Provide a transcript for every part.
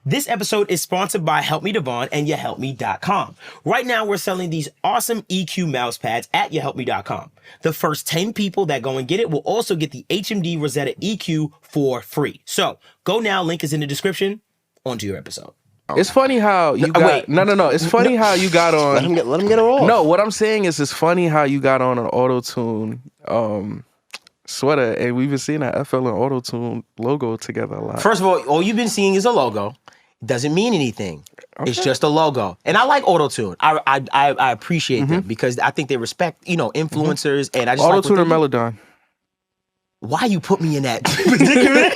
This episode is sponsored by Help Me Devvon and YourHelpMe.com. Right now, we're selling these awesome EQ mouse pads at YourHelpMe.com. The first 10 people that go and get it will also get the HMD Rosetta EQ for free. So go now. Link is in the description. On to your episode. It's funny how you got... No. It's funny how you got on... Let him get it off. No, what I'm saying is it's funny how you got on an auto-tune sweater, and we've been seeing that FL and auto-tune logo together a lot. First of all you've been seeing is a logo. It doesn't mean anything. Okay. It's just a logo. And I like auto-tune. I appreciate them because I think they respect, influencers. And I just auto-tune or Melodon? Why you put me in that predicament?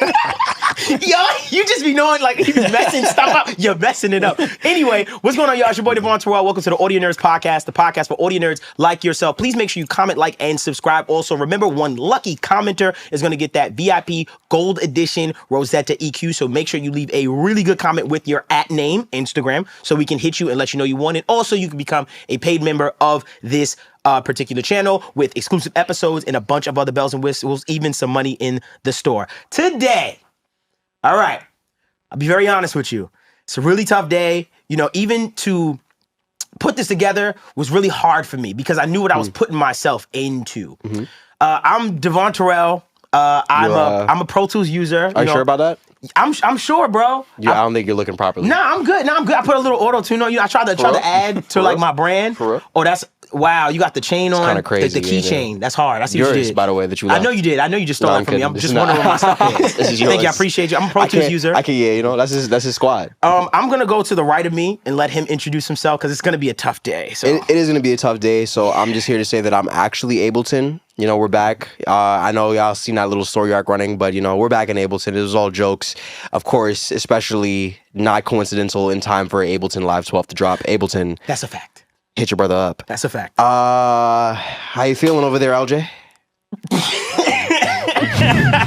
Yo, you just be knowing like you messing stuff up. You're messing it up. Anyway, what's going on, y'all? It's your boy Devvon Terrell. Welcome to the Audio Nerds Podcast, the podcast for audio nerds like yourself. Please make sure you comment, like, and subscribe. Also, remember, one lucky commenter is going to get that VIP Gold Edition Rosetta EQ. So make sure you leave a really good comment with your @name, Instagram, so we can hit you and let you know you won it. Also, you can become a paid member of this particular channel with exclusive episodes and a bunch of other bells and whistles, even some money in the store. Today, all right, I'll be very honest with you. It's a really tough day. Even to put this together was really hard for me because I knew what I was putting myself into. I'm Devvon Terrell. I'm a Pro Tools user. Are you sure about that? I'm sure, bro. I don't think you're looking properly. Nah, I'm good. I put a little auto-tune on. I tried to add to like my brand. For real? Oh, that's... Wow, you got the chain on. Kind of crazy. The keychain. That's hard. I see what you did. By the way, that you left. I know you did. I know you just stole that from me. I'm just wondering where my stuff is. This is yours. Thank you. I appreciate you. I'm a Pro Tools user. That's his squad. I'm gonna go to the right of me and let him introduce himself because it's gonna be a tough day. So it is gonna be a tough day. So I'm just here to say that I'm actually Ableton. We're back. I know y'all seen that little story arc running, but we're back in Ableton. It was all jokes, of course, especially not coincidental in time for Ableton Live 12 to drop. Ableton. That's a fact. Hit your brother up. That's a fact. How you feeling over there, LJ?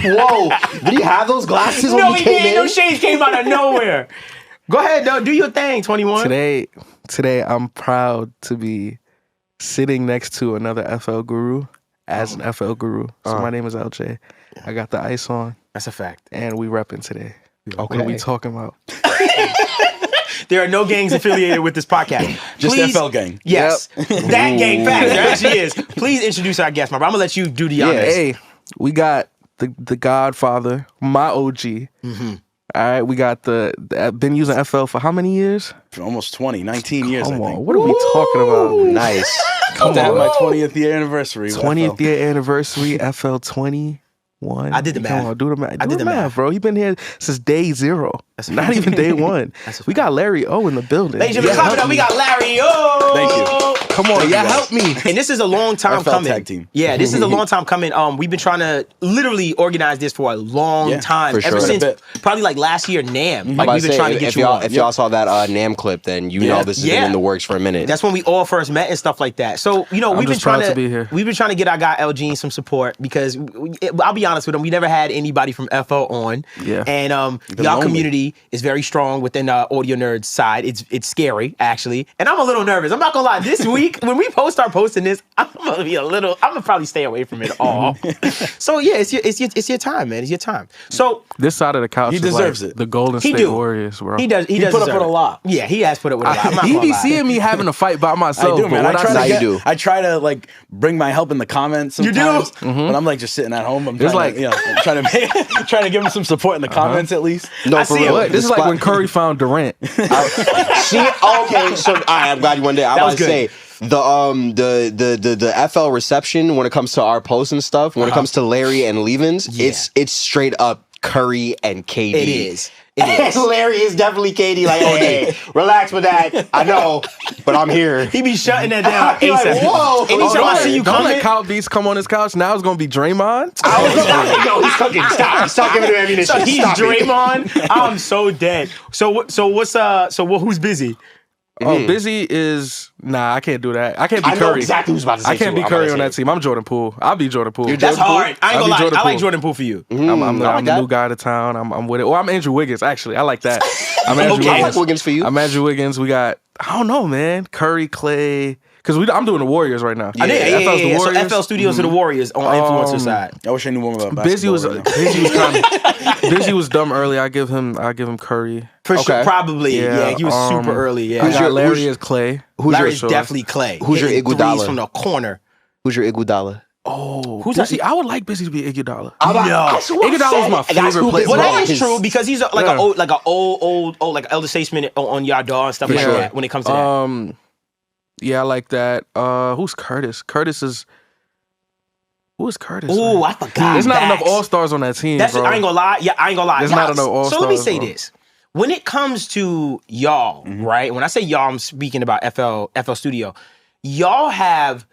Whoa! Did he have those glasses when he came in? No, shades came out of nowhere. Go ahead, though. Do your thing, 21. Today, I'm proud to be sitting next to another FL guru as an FL guru. So my name is LJ. I got the ice on. That's a fact. And we repping today. Okay. What are we talking about? There are no gangs affiliated with this podcast. Just Please, FL gang. Yes. That gang fact. There actually is. Please introduce our guest, my bro. I'm going to let you do the honors. Hey, we got the Godfather, my OG. All right, we got been using FL for how many years? For almost 19 years, Come I on, think. what are we talking about? Nice. Come on. My 20th year anniversary. 20th year anniversary, FL 21. I did the math. Come on, do the math. I did the math, bro. He been here since day 0. Not even day 1. We got Larry O in the building. Ladies and gentlemen, clap it up. We got Larry O. Thank you. Come on, y'all help me. And this is a long time FL coming. tag team. Yeah, this is a long time coming. We've been trying to literally organize this for a long time. for Ever sure. since probably like last year, NAMM. Like I'm we've been trying to get you on. If y'all saw that NAMM clip, then you know this has been in the works for a minute. That's when we all first met and stuff like that. So, we've been trying to be here. We've been trying to get our guy LG some support because I'll be honest with him, we never had anybody from FL on. Yeah. And y'all community is very strong within the audio nerds side. It's scary, actually. And I'm a little nervous. I'm not gonna lie. This week, when we start posting this, I'm gonna probably stay away from it all. So yeah, it's your time, man. It's your time. So this side of the couch he deserves it. The Golden State Warriors, bro. He does. He does put up with a lot. Yeah, he has put up with a lot. I'm not He gonna be lie. seeing me having a fight by myself. I do, man. But I try to like bring my help in the comments sometimes. You do? But I'm like just sitting at home. I'm It's trying to give him some support in the comments at least. No, I for see real. it. This is like when Curry found Durant. See, okay, so I'm glad you went there. I was about to say the FL reception when it comes to our posts and stuff, when it comes to Larry and Levens, it's straight up Curry and KD. It is. It is. Larry is definitely KD. Like, okay, relax with that. I know, but I'm here. He be shutting that down. He like, whoa. Anytime I see you Don't coming, let Kyle Beats come on his couch. Now it's gonna be Draymond. Yo, he's cooking. Stop giving him ammunition. so he's Stop it. Draymond. I'm so dead. Who's busy? Oh, busy is I can't do that. I can't be I know Curry. exactly who's about to say. I can't be I'm Curry about on to that say team. I'm Jordan Poole. I'll be Jordan Poole. That's hard. I ain't gonna lie. Jordan I like Poole. Jordan Poole for you. I'm like the that. new guy to town. I'm with it. Or I'm Andrew Wiggins, actually. I like that. I'm Andrew Okay, I like Wiggins. Wiggins for you. I'm Andrew Wiggins. We got, I don't know, man. Curry, Clay, Because I'm doing the Warriors right now. I did. FL's the So Warriors. FL Studios are the Warriors on influencer side. I wish I knew more about Busy basketball. was Busy was dumb early. I give him Curry. For sure, Okay. probably. Yeah, Yeah, he was super early. Yeah. Who's Larry is Clay. Larry's definitely Clay. Who's your Hitting Iguodala? threes from the corner? Who's your Iguodala? Oh, Who's Busy? that? I would like Busy to be Iguodala. No. Iguodala's my favorite player. Well, that is His- true because he's like Yeah. an old like elder statesman on y'all dog and stuff like sure. that when it comes to that. Yeah, I like that. Who's Curtis? Who is Curtis? Ooh, man? I forgot. There's not enough Facts. all-stars on that team, That's bro. I ain't gonna lie. Yeah, I ain't gonna lie. There's Y'all- not enough all-stars, So let me say bro. this. When it comes to y'all, right? When I say y'all, I'm speaking about FL Studio. Y'all have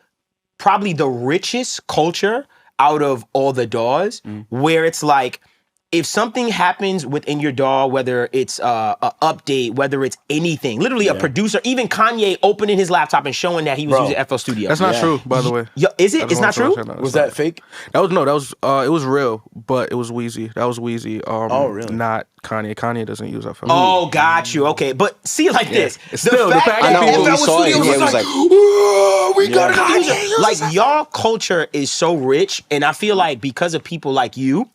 probably the richest culture out of all the DAWs, where it's like, if something happens within your DAW, whether it's a update, whether it's anything, literally a producer, even Kanye opening his laptop and showing that he was using FL Studio. That's not true, by the way. Yo, is it? I just It's not wanna true? throw that out. Was that fake? It was real, but it was Wheezy. That was Wheezy. Oh, really? Not Kanye. Kanye doesn't use FL. Oh, got you. Okay, but see it like this. Still, the fact I that know when we FL saw it, Studios yeah, it was like, we got Kanye. Like, y'all culture is so rich, and I feel like because of people like you,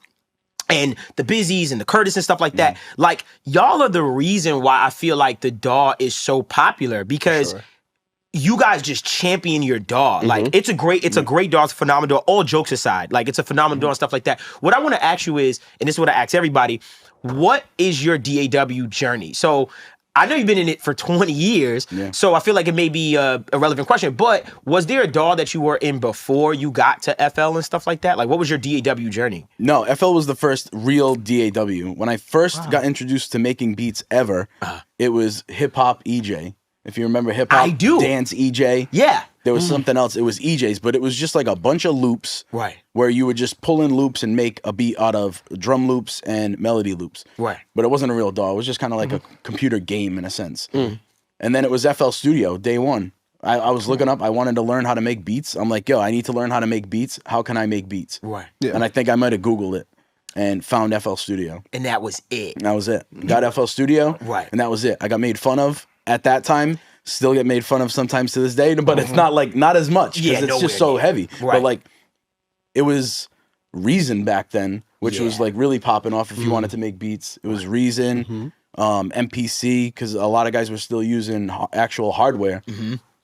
and the Busies and the Curtis and stuff like that, like, y'all are the reason why I feel like the DAW is so popular, because you guys just champion your DAW. Like, it's a great DAW, it's a phenomenal DAW, all jokes aside. Like, it's a phenomenal DAW and stuff like that. What I want to ask you is, and this is what I ask everybody, what is your DAW journey? So, I know you've been in it for 20 years, so I feel like it may be a relevant question, but was there a DAW that you were in before you got to FL and stuff like that? Like, what was your DAW journey? No, FL was the first real DAW. When I first got introduced to making beats ever, it was hip hop EJ. If you remember hip hop, I do. dance EJ. Yeah. There was something else. It was EJ's, but it was just like a bunch of loops. Right. Where you would just pull in loops and make a beat out of drum loops and melody loops. Right. But it wasn't a real DAW. It was just kind of like a computer game in a sense. And then it was FL Studio, day one. I was looking up, I wanted to learn how to make beats. I'm like, yo, I need to learn how to make beats. How can I make beats? Right. And I think I might have Googled it and found FL Studio. And that was it. And that was it. Got FL Studio. Right. And that was it. I got made fun of at that time. Still get made fun of sometimes to this day, but it's not as much because Yeah, it's nowhere just so near. heavy. Right. But like, it was Reason back then, which was like really popping off if you wanted to make beats. It was Reason, MPC, because a lot of guys were still using actual hardware.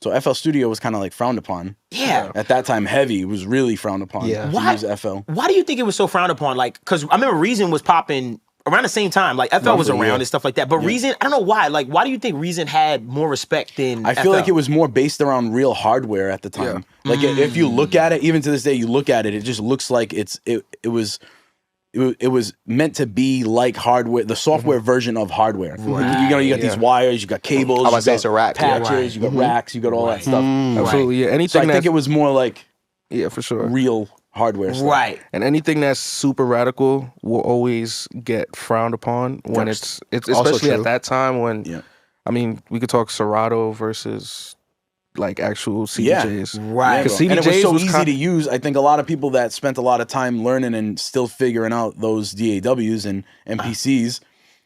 So FL Studio was kind of like frowned upon. Yeah. At that time, heavy was really frowned upon. Yeah. To Why? use FL. Why do you think it was so frowned upon? Like, because I remember Reason was popping around the same time. Like, FL was around and stuff like that. But Reason, I don't know why. Like, why do you think Reason had more respect than I feel like it was more based around real hardware at the time. Like if you look at it, even to this day, you look at it, it just looks like it was meant to be like hardware, the software version of hardware. You got these wires, you got cables, I was about you to say got it's a rack. patches, you got racks, you got all that stuff. Absolutely, yeah. So Anything I think that's it was more like for sure. real hardware stuff. Right. And anything that's super radical will always get frowned upon when it's especially true. at that time when I mean, we could talk Serato versus like actual CDJs. Right. Because And it was CDJs so was easy to use. I think a lot of people that spent a lot of time learning and still figuring out those DAWs and MPCs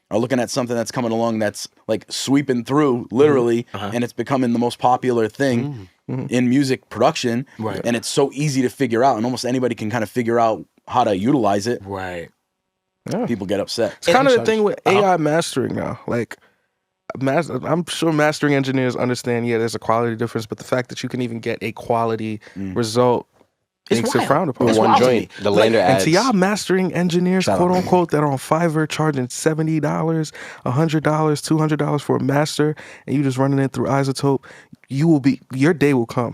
are looking at something that's coming along that's like sweeping through literally, and it's becoming the most popular thing in music production. Right. And it's so easy to figure out, and almost anybody can kind of figure out how to utilize it. Right. People get upset. It's kind of the thing with AI mastering now. Like, I'm sure mastering engineers understand, there's a quality difference, but the fact that you can even get a quality result makes it frowned upon. It's One wild to joint, me. the lander And ads. to y'all mastering engineers, quote unquote, that are on Fiverr charging $70, $100, $200 for a master, and you just running it through Isotope, your day will come.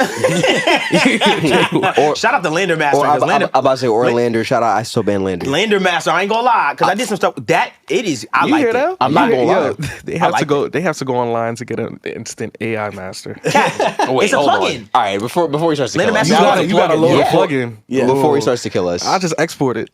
Shout out to Lander Master. Or I'm 'cause Lander, about to say, or Lander. Shout out, I still ban Lander. Lander Master, I ain't gonna lie, because I did some stuff. I You like hear it. that? I'm not gonna lie. They have like to go. They have to go online to get an instant AI master. Wait, It's a hold plugin. on. All right, before he starts to Lander kill us. Master- You gotta load a plugin. Before he starts to kill us. I just export it.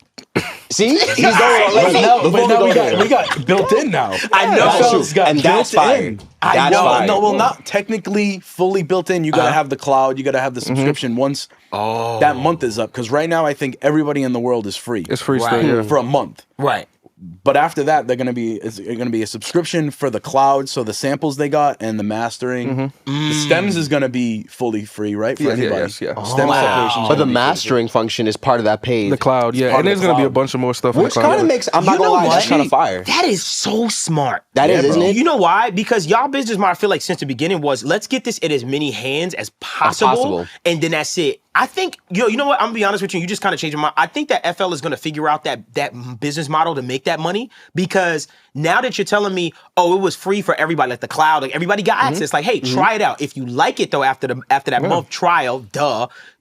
See? He's going But now we got built in now. I know. That's true. And that's built fire. in. That's fire. No, not technically fully built in. You got to have the cloud. You got to have the subscription once that month is up. Because right now, I think everybody in the world is free. It's free Right. still. Yeah. for a month. Right. But after that, it's gonna be a subscription for the cloud, so the samples they got and the mastering. The stems is gonna be fully free, right? For anybody. Yes, yeah. Stem separation's But the gonna be mastering function is part of that paid. The cloud, yeah. part And of there's the going to be a cloud. bunch of more stuff in the Which cloud. kind of makes, I'm not gonna lie, that's kind of fire. That is so smart. That is, isn't it? You know why? Because y'all business model, I feel like since the beginning was, let's get this in as many hands as possible. And then that's it. I think, you know what? I'm gonna be honest with you. You just kind of changed your mind. I think that FL is gonna figure out that business model to make that money, because now that you're telling me, oh, it was free for everybody, like the cloud, like everybody got access. Like, hey, try it out. If you like it though, after that month trial,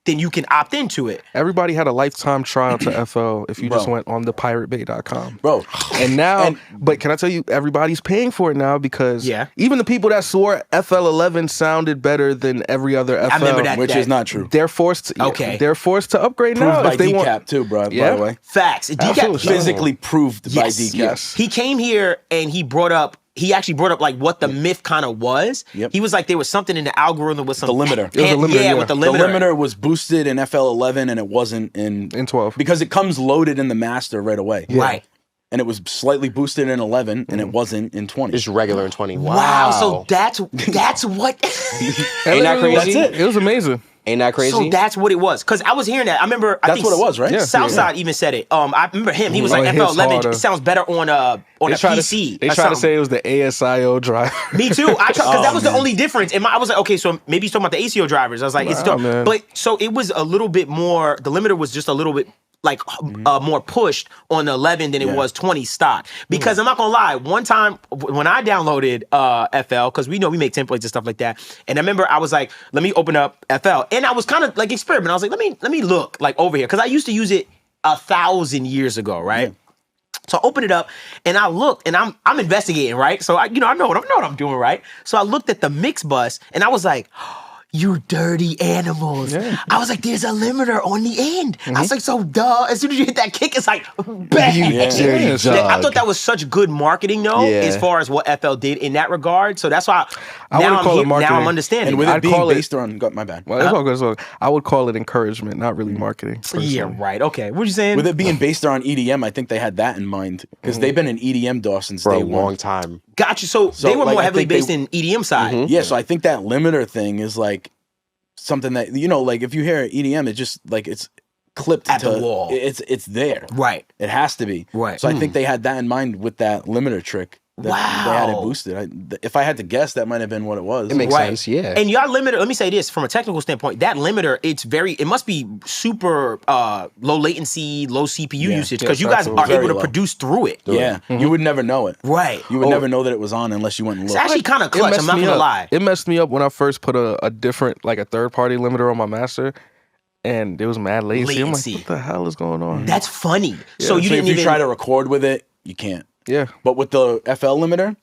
then you can opt into it. Everybody had a lifetime trial to FL if you just went on the piratebay.com. Bro. And now, but can I tell you, everybody's paying for it now, because even the people that swore FL11 sounded better than every other FL, I remember that, which is not true. they're forced to, they're forced to upgrade Proved now by if they decap want. too, bro. By the way, Facts. Decap Absolutely. physically proved by decap. Yes. He came here and he actually brought up like what the myth kind of was. Yep. He was like, there was something in the algorithm with some The limiter. It was a limiter, yeah. with the The limiter. limiter was boosted in FL11 and it wasn't in 12. because it comes loaded in the master right away. Right. And it was slightly boosted in 11 and it wasn't in 20. Just regular in 20. Wow. So that's what. Ain't that crazy? That's it. It was amazing. Ain't that crazy? So that's what it was. Because I was hearing that. I remember. I That's think what it was, right? Yeah. Southside even said it. I remember him. He was like, it hits FL11 harder. sounds better on a PC. They or try to something. say it was the ASIO driver. Me too. I because that was the only difference. And I was like, okay, so maybe he's talking about the ACO drivers. I was like, it's Nah, dope. man. But so it was a little bit more. The limiter was just a little bit like more pushed on the 11 than it was 20 stock. Because I'm not gonna lie, one time when I downloaded FL, because we know we make templates and stuff like that, and I remember I was like, let me open up FL, and I was kind of like experimenting. I was like, let me look like over here, because I used to use it 1,000 years ago, right? So I opened it up and I looked, and I'm investigating, right? So I know what I'm doing, right? So I looked at the mix bus and I was like, you dirty animals. Yeah. I was like, there's a limiter on the end. I was like, so duh. As soon as you hit that kick, it's like, bang. dirty dog. I thought that was such good marketing, though, Yeah. as far as what FL did in that regard. So that's why I now wouldn't call it now marketing. I'm understanding. And with I'd it being call it- based on, my bad. Well, it's all good. So I would call it encouragement, not really marketing. Yeah, personally. right. Okay. What you saying? With it being based on EDM, I think they had that in mind because they've been an EDM DAW since For a day one. long time. Gotcha. So they were like, more I heavily think they- based in EDM side. Yeah, so I think that limiter thing is like something that like if you hear EDM, it's just like it's clipped At to the wall. It's there. Right. It has to be. Right. So I think they had that in mind with that limiter trick. That They had it Wow. boosted. If I had to guess, that might have been what it was. It makes Right. sense, yeah. And y'all limiter, let me say this from a technical standpoint, that limiter, it must be super low latency, low CPU usage, because you guys absolutely. are Very able to low. produce through it. Yeah, you would never know it. Right. You would never know that it was on unless you went and It's looked. actually kind of clutch, messed I'm not me gonna up. lie. It messed me up when I first put a different, like a third party limiter on my master, and it was mad latency. I'm like, Latency. what the hell is going on? That's funny. So you So didn't if you even try to record with it, you can't. Yeah. But with the FL limiter,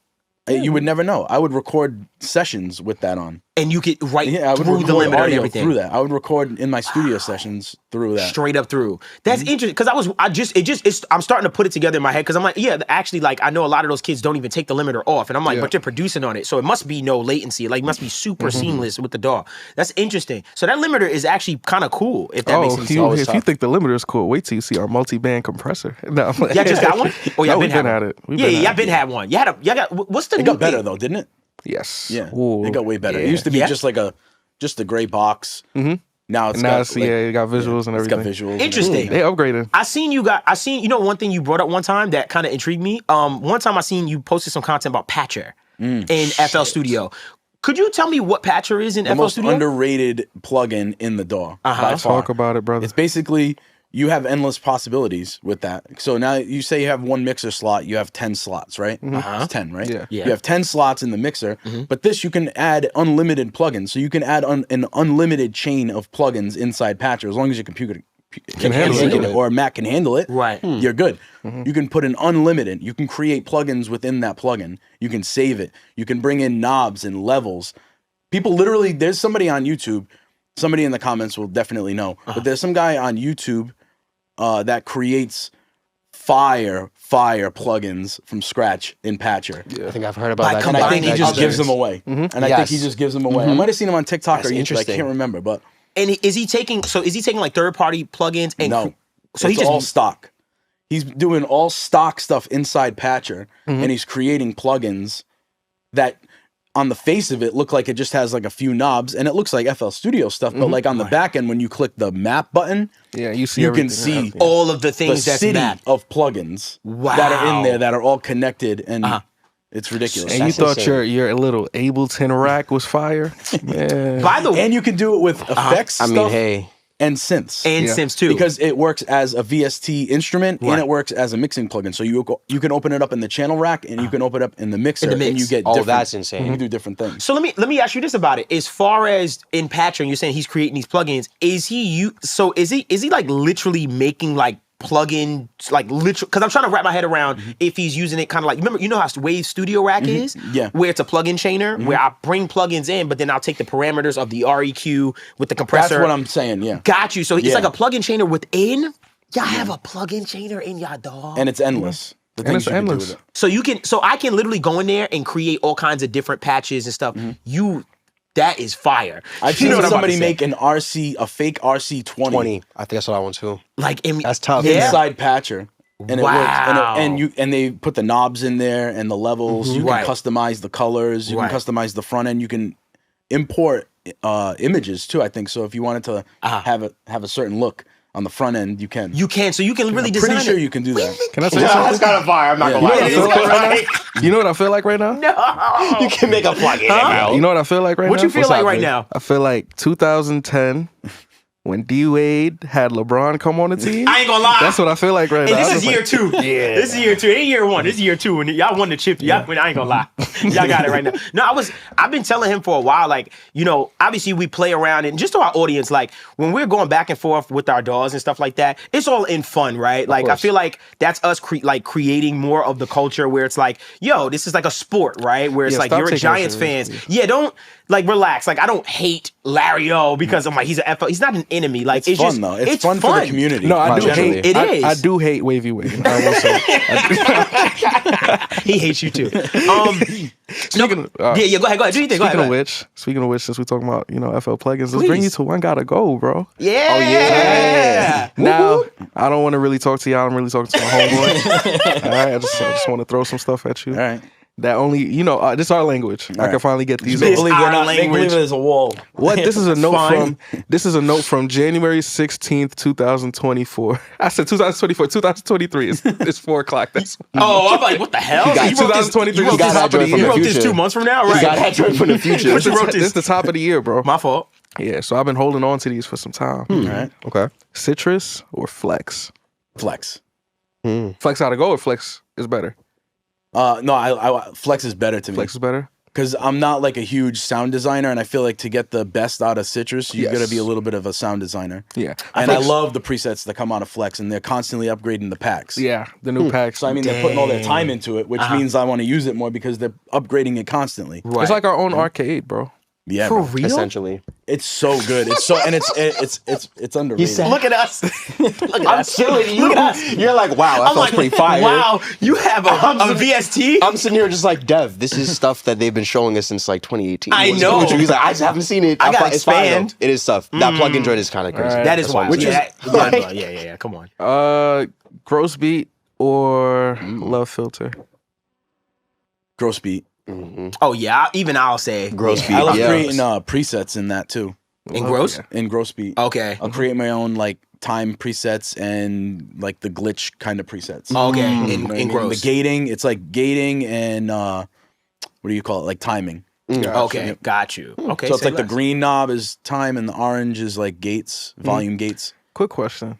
you would never know. I would record sessions with that on. and you could write Yeah, I would through record the limiter and audio everything. through that. I would record in my studio sessions through that. Straight up through. That's interesting because I'm starting to put it together in my head because I'm like, yeah, actually, like I know a lot of those kids don't even take the limiter off, and I'm like, but they're producing on it, so it must be no latency, like it must be super seamless with the DAW. That's interesting. So that limiter is actually kind of cool if that makes any sense. If you think the limiter is cool, wait till you see our multi-band compressor. No, I'm like, Y'all just got one? Oh, y'all No, been we've had been one. at it. We've Yeah, been y'all at been it. had one. Y'all got what's the It new got better thing? though, didn't it? Yes. Yeah, Ooh. it got way better. It Yeah. used to be Yeah. just like a gray box. Mhm. Now it's And now got it's, it got visuals and it's got everything. visuals. and Interesting. They upgraded. I seen you know one thing you brought up one time that kind of intrigued me. One time I seen you posted some content about Patcher in FL Studio. Could you tell me what Patcher is in The FL most Studio? underrated plugin in the DAW by far. Talk about it, brother. It's basically you have endless possibilities with that. So now you say you have one mixer slot, you have 10 slots, right? It's 10, right? Yeah. Yeah. You have 10 slots in the mixer, but this you can add unlimited plugins. So you can add an unlimited chain of plugins inside Patcher as long as your computer can handle it. or a Mac can handle it. Right. You're good. You can put an unlimited. You can create plugins within that plugin. You can save it. You can bring in knobs and levels. People literally, there's somebody on YouTube, somebody in the comments will definitely know, but there's some guy on YouTube that creates fire plugins from scratch in Patcher. I think I've heard about By that. And I think he Combining just gives others. them away. And I think Yes. he just gives them away. I might have seen him on TikTok That's or YouTube. I interesting. can't remember, but And is he taking like third party plugins and no. so It's he just all stock. He's doing all stock stuff inside Patcher, and he's creating plugins that, on the face of it, look like it just has like a few knobs, and it looks like FL Studio stuff. But like on the back end, when you click the map button, you see you can see all of the things the that's city mapped. of plugins that are in there that are all connected, and it's ridiculous. And you thought your little Ableton rack was fire, man. By the way, And you can do it with effects. I mean, stuff. hey. And synths. And synths too. Because it works as a VST instrument and it works as a mixing plugin. So you can open it up in the channel rack and you can open it up in the mixer and you get different. that's insane. You can do different things. So let me ask you this about it. As far as in Patcher, you're saying he's creating these plugins. Is he like literally making like plugin, like literal, because I'm trying to wrap my head around if he's using it kind of like, remember, you know how Wave Studio Rack is? Yeah. Where it's a plugin chainer, where I bring plugins in, but then I'll take the parameters of the REQ with the compressor. That's what I'm saying, yeah. Got you. So it's like a plugin chainer within. Y'all have a plugin chainer in y'all DAW. And it's endless. The things you can do with it. So I can literally go in there and create all kinds of different patches and stuff. That is fire. I've seen somebody make a fake RC20. 20. I think I saw that one too. Like that's tough. Inside Patcher. And Wow. it works. And they put the knobs in there and the levels. You can customize the colors. You can customize the front end. You can import images too, I think. So if you wanted to have a certain look on the front end, you can. So you can really design Pretty sure it. you can do that. Can I say something? That's kind of fire. I'm not gonna lie. You know what I feel like right now? No. You can make a plugin. You know what I feel like right now? What you feel like right now? I feel like 2010 when D-Wade had LeBron come on the team. I ain't gonna lie. That's what I feel like right now. And this is year 2. Yeah. This is year 2. It ain't year 1. This is year 2. And y'all won the chip. I ain't gonna lie. Y'all got it right now. No, I've been telling him for a while, like, you know, obviously we play around, and just to our audience, like, when we're going back and forth with our DAWs and stuff like that, it's all in fun, right? Like, I feel like that's us creating more of the culture where it's like, yo, this is like a sport, right? Where it's like, you're a Giants fan. Yeah, don't, like, relax. Like, I don't hate Larry O because I'm like, he's not an enemy. Like, it's fun just, though. It's fun for the community. No, I do Generally. hate It is. I do hate Wavy Wade. I will say. He hates you too. Speaking Go ahead. Do you think? Go ahead. Speaking of which, since we're talking about, you know, FL plugins, let's bring you to One Gotta Go, bro. Yeah. Oh, yeah. Now, I don't want to really talk to y'all. I'm really talking to my homeboy. All right, I just want to throw some stuff at you. All right. That only, you know, this is our language. I can finally get these. This off. our language. there's a wall. What? This is a note Fine. This is a note from January 16th, 2024. I said 2024, 2023. It's 4 o'clock. That's Oh, I'm like, what the hell? got You wrote this- 2023. You wrote Got this that top of the joint from year. You the wrote this future. 2 months from now, right? You got that joint from the future. What you wrote This is the top of the year, bro. My fault. Yeah, so I've been holding on to these for some time. All right. Okay. Citrus or Flex? Flex. Flex Gotta Go or Flex is better? No, I Flex is better to me. Flex is better? Because I'm not like a huge sound designer, and I feel like to get the best out of Citrus, you Yes. got to be a little bit of a sound designer. Yeah. And I love the presets that come out of Flex, and they're constantly upgrading the packs. Yeah, the new packs. So I mean, they're putting all their time into it, which means I want to use it more because they're upgrading it constantly. Right. It's like our own arcade, bro. Yeah, For bro. real? Essentially. It's so good. It's so and it's underrated. Look at us. Look at I'm us. chilling. Look at us. You're like, wow, that I'm feels like, pretty fire. wow, you have a VST? I'm sitting here just like, Dev, this is stuff that they've been showing us since like 2018. I What's know. going on? He's like, I just haven't seen it. I gotta It's fire, expand. though. It is tough. That plug-in joint is kind of crazy. Alright. That is That's why wild. it's Yeah, come on. Gross Beat or Love Filter? Gross beat. Oh, yeah, even I'll say. Gross beat. I love yeah. creating presets in that too. In gross? In Gross beat. Okay. I'll create my own like time presets and like the glitch kind of presets. Okay, You know what I in mean? gross. The gating, it's like gating and what do you call it? Like timing. Okay, got you. Okay, So it's say like the less. green knob is time and the orange is like gates, volume gates. Quick question.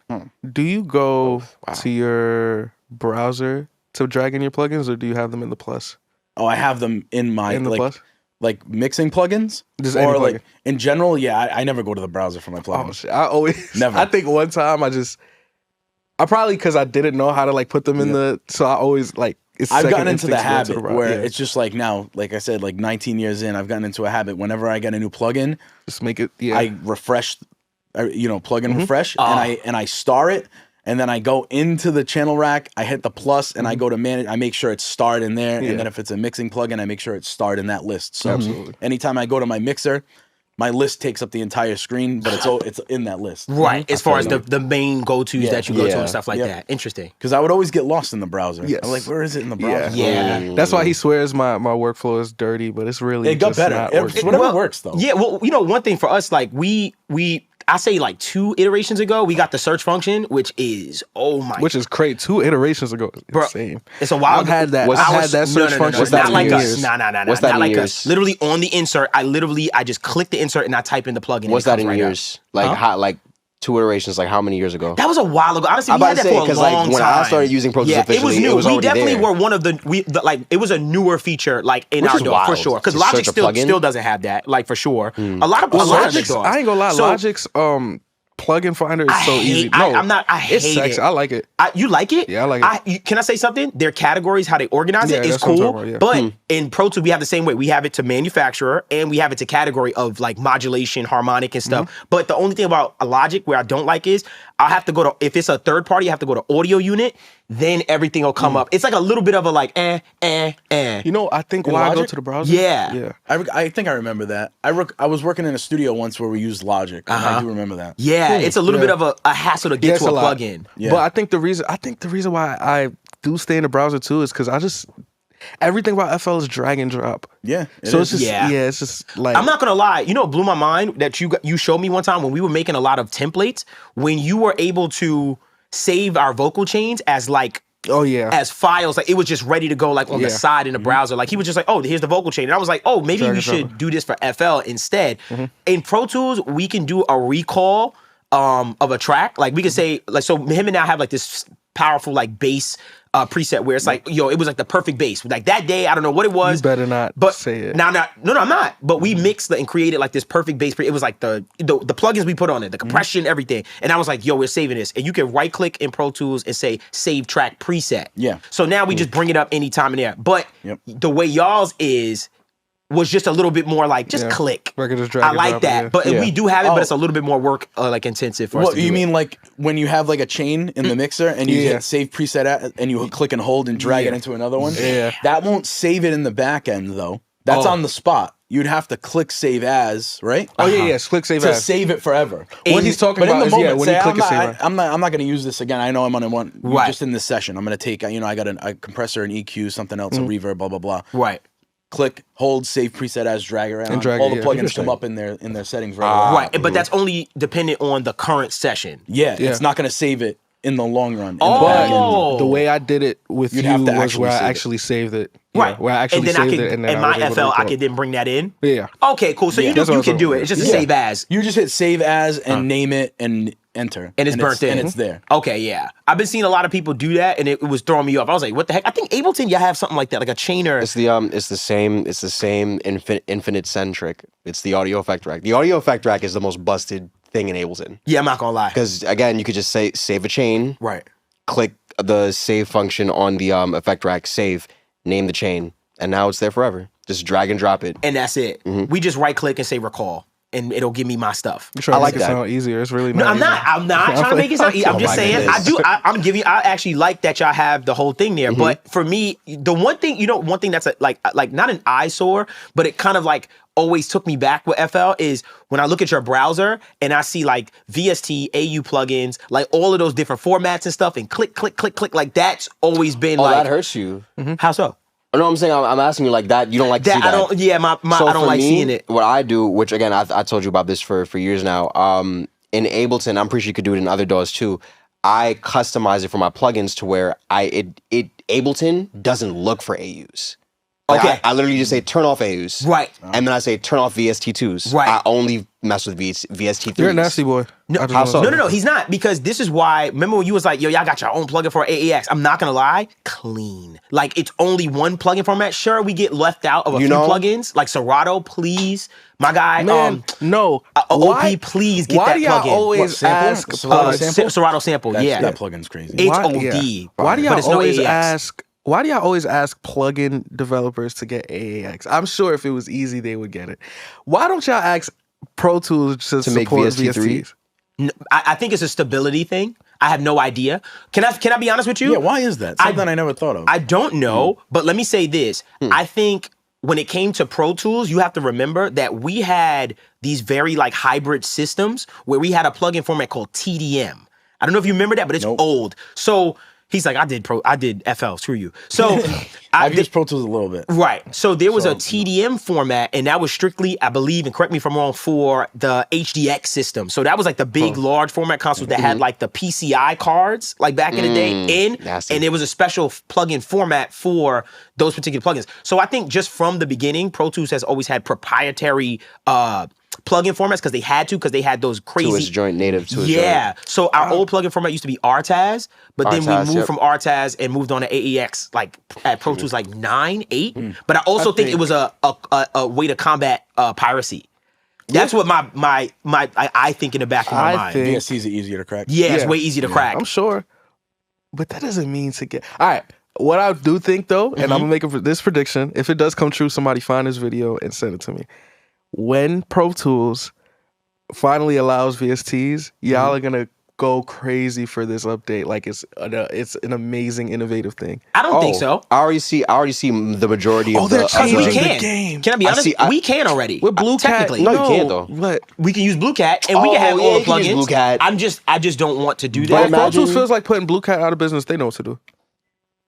Do you go to your browser to drag in your plugins, or do you have them in the Plus? Oh, I have them in my In the Plus? like mixing plugins. Just any or plugin. like in general, yeah, I never go to the browser for my Oh plugins. shit! I always Never. I think one time I probably because I didn't know how to like put them in the. So I always like. It's I've second gotten into the instinct to go to habit browser. where Yeah. it's just like now, like I said, like 19 years in, I've gotten into a habit. Whenever I get a new plugin, just make it. Yeah, I refresh, plugin refresh, and I star it, and then I go into the channel rack. I hit the plus, and I go to manage. I make sure it's starred in there, Yeah. and then if it's a mixing plugin, I make sure it's starred in that list. So anytime I go to my mixer, my list takes up the entire screen, but it's in that list. Right, as far as the main go-tos that you go to and stuff like that. Interesting. Because I would always get lost in the browser. Yes. I'm like, where is it in the browser? Yeah. That's why he swears my workflow is dirty, but it's really It got just better. not It's working. whatever works though. Yeah, well, you know, one thing for us, like I say like 2 iterations ago, we got the search function, which is Which is great. 2 iterations ago, it's insane. It's a while I've had that. What's- I've I had was- that search function. What's that not in like years? us. Nah, What's that not in like years? us. Literally on the insert, I just click the insert and I type in the plugin. What's and that it comes in right years? Like Huh? how, like 2 iterations, like how many years ago? up. That was a while ago. Honestly, I'm we about had to that say, for a 'cause, like, long when time. I started using Pro Tools it was officially, new. it was we already definitely there. were one of the it was a newer feature, like in Which our is DAW for wild, sure. Because to Logic search a plugin. still doesn't have that, like for sure. A lot of Logic's, DAWs. I ain't gonna lie, So, Logic's plugin finder is I so hate- easy. I- No, I'm not- I it's hate sexy. it. I like it. You like it? Yeah, I like it. Can I say something? Their categories, how they organize Yeah, it, is that's what I'm cool. talking about, But in Pro Tools, we have the same way. We have it to manufacturer and we have it to category of like modulation, harmonic, and stuff. But the only thing about a Logic where I don't like is I'll have to go to, if it's a third party, I have to go to audio unit. Then everything will come up. It's like a little bit of a like You know, I think In why I go Logic? to the browser. Yeah. Yeah. I think I remember that. I was working in a studio once where we used Logic. And I do remember that. Yeah, it's a little bit of a hassle to get Yeah, to it's a lot. plugin. Yeah. But I think the reason why I do stay in the browser too is because everything about FL is drag and drop. Yeah. it So is. it's just Yeah. it's just like I'm not gonna lie. You know, it blew my mind that you showed me one time when we were making a lot of templates. When you were able to save our vocal chains as like oh yeah. as files, like it was just ready to go, like on the Yeah. side in the browser. Like he was just like, oh, here's the vocal chain, and I was like, oh, maybe Drag we and should drop. do this for FL instead. In Pro Tools, we can do a recall of a track. Like we can say, like, so him and I have like this powerful like bass preset where it's like, yo, it was like the perfect bass. Like that day, I don't know what it was. You better not but say it. No, I'm not. But we mixed and created like this perfect bass. It was like the plugins we put on it, the compression, everything. And I was like, yo, we're saving this. And you can right click in Pro Tools and say save track preset. Yeah. So now we just bring it up anytime in there. But the way y'all's was just a little bit more like just Yeah. click. Where I can just drag I and like drop it, that. yeah. But Yeah. we do have it, Oh. but it's a little bit more work like intensive for us What to do you it. mean, like when you have like a chain in the mixer and you Yeah. hit save preset and you click and hold and drag it into another one? Yeah. That won't save it in the back end though. That's Oh. on the spot. You'd have to click save as, right? Oh yeah, yes. Click save To as. save it forever. What he's talking But in about the is moment, when say, you click I'm and save not, as. I'm not going to use this again. I know I'm going to want Right. just in this session. I'm going to take, I got a compressor, an EQ, something else, a reverb, blah blah blah. right. Click, hold, save preset as, drag around. And drag All it, the yeah. plugins Interesting. come up in their settings right away. Right. But that's only dependent on the current session. Yeah, Yeah. it's not going to save it in the long run. In the Oh. back end. Oh. The way I did it with You'd you have to was actually where I save it. actually saved it. Yeah, Right. where I actually and then saved I could, it, and then in I my was able to FL, I record. could then bring that in. Yeah. Okay, cool. So Yeah. you That's what can I'm talking do it. about. It's just a Yeah. save as. You just hit save as and name it and enter. And it's burnt in. And it's there. Okay, yeah. I've been seeing a lot of people do that, and it was throwing me off. I was like, what the heck? I think Ableton, you have something like that, like a chainer. It's the same infinite centric. It's the audio effect rack. The audio effect rack is the most busted thing in Ableton. Yeah, I'm not gonna lie. Because again, you could just say save a chain, Right. click the save function on the effect rack, save, name the chain, and now it's there forever. Just drag and drop it. And that's it. We just right click and say recall, and it'll give me my stuff. You're trying I to like make it that. sound easier. It's really No, not. I'm not. easy. I'm not trying to make it sound easy. I'm just my saying. goodness. I actually like that y'all have the whole thing there. But for me, the one thing, one thing that's like not an eyesore, but it kind of like always took me back with FL is when I look at your browser and I see like VST, AU plugins, like all of those different formats and stuff, and click, click, click, click. Like that's always been Oh, like. that hurts you. How so? Oh, no, I'm saying I'm asking you like that. You don't like to see That that. I don't. Yeah, my So I don't for like me, seeing it. What I do, which again I told you about this for years now. In Ableton, I'm pretty sure you could do it in other DAWs too. I customize it for my plugins to where Ableton doesn't look for AUs. Like, Okay. I literally just say turn off AUs. Right. And then I say turn off VST2s. Right. I only mess with VST3s. You're a nasty boy. No, I just how wanna so? say. No, he's not, because this is why. Remember when you was like, yo, y'all got your own plugin for AAX? I'm not gonna lie, clean. Like it's only one plugin format. Sure, we get left out of a few plugins, like Serato, please, my guy. Man, no. OP, please get why that do y'all plugin. always ask? Serato sample, yeah. That plugin's crazy. It's Why- OD. yeah. Why do but y'all it's no always AAX. ask? Why do y'all always ask plugin developers to get AAX? I'm sure if it was easy, they would get it. Why don't y'all ask Pro Tools to make support VST3? VSTs? I think it's a stability thing. I have no idea. Can I be honest with you? Yeah, why is that? Something I never thought of. I don't know, but let me say this. I think when it came to Pro Tools, you have to remember that we had these very like hybrid systems where we had a plugin format called TDM. I don't know if you remember that, but it's old. So he's like, I did FL, screw you. So I've used Pro Tools a little bit. Right. So there was a TDM format, and that was strictly, I believe, and correct me if I'm wrong, for the HDX system. So that was like the big, large format consoles that had like the PCI cards, like back in the day, and there was a special plugin format for those particular plugins. So I think just from the beginning, Pro Tools has always had proprietary plugin formats because they had those crazy To its joint, native to its joint. So our old plugin format used to be RTAS, but then we moved from RTAS and moved on to AEX like at Pro Tools like 9, 8. But I also think it was a way to combat piracy. That's what I think in the back of my mind. VSTs are easier to crack. Yeah, it's way easier to crack. I'm sure, but that doesn't mean to get. All right. What I do think though, and I'm gonna make this prediction. If it does come true, somebody find this video and send it to me. When Pro Tools finally allows VSTs, y'all are gonna go crazy for this update. Like it's an amazing, innovative thing. I don't think so. I already see the majority of they're the changing we the can. game. Can I be honest? We can already. With Blue Cat, technically. No, you can't though. What? We can use Blue Cat and we can have all the you can use plugins. Blue Cat. I just don't want to do But that. if Pro Tools feels like putting Blue Cat out of business, they know what to do.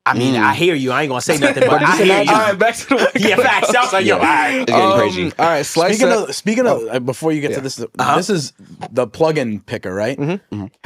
I mean, I hear you. I ain't gonna say nothing, but I hear you. All right, back to the Yeah, facts. Sounds like, yo, all right. It's getting crazy. All right, Speaking of, before you get to this, this is the plugin picker, right?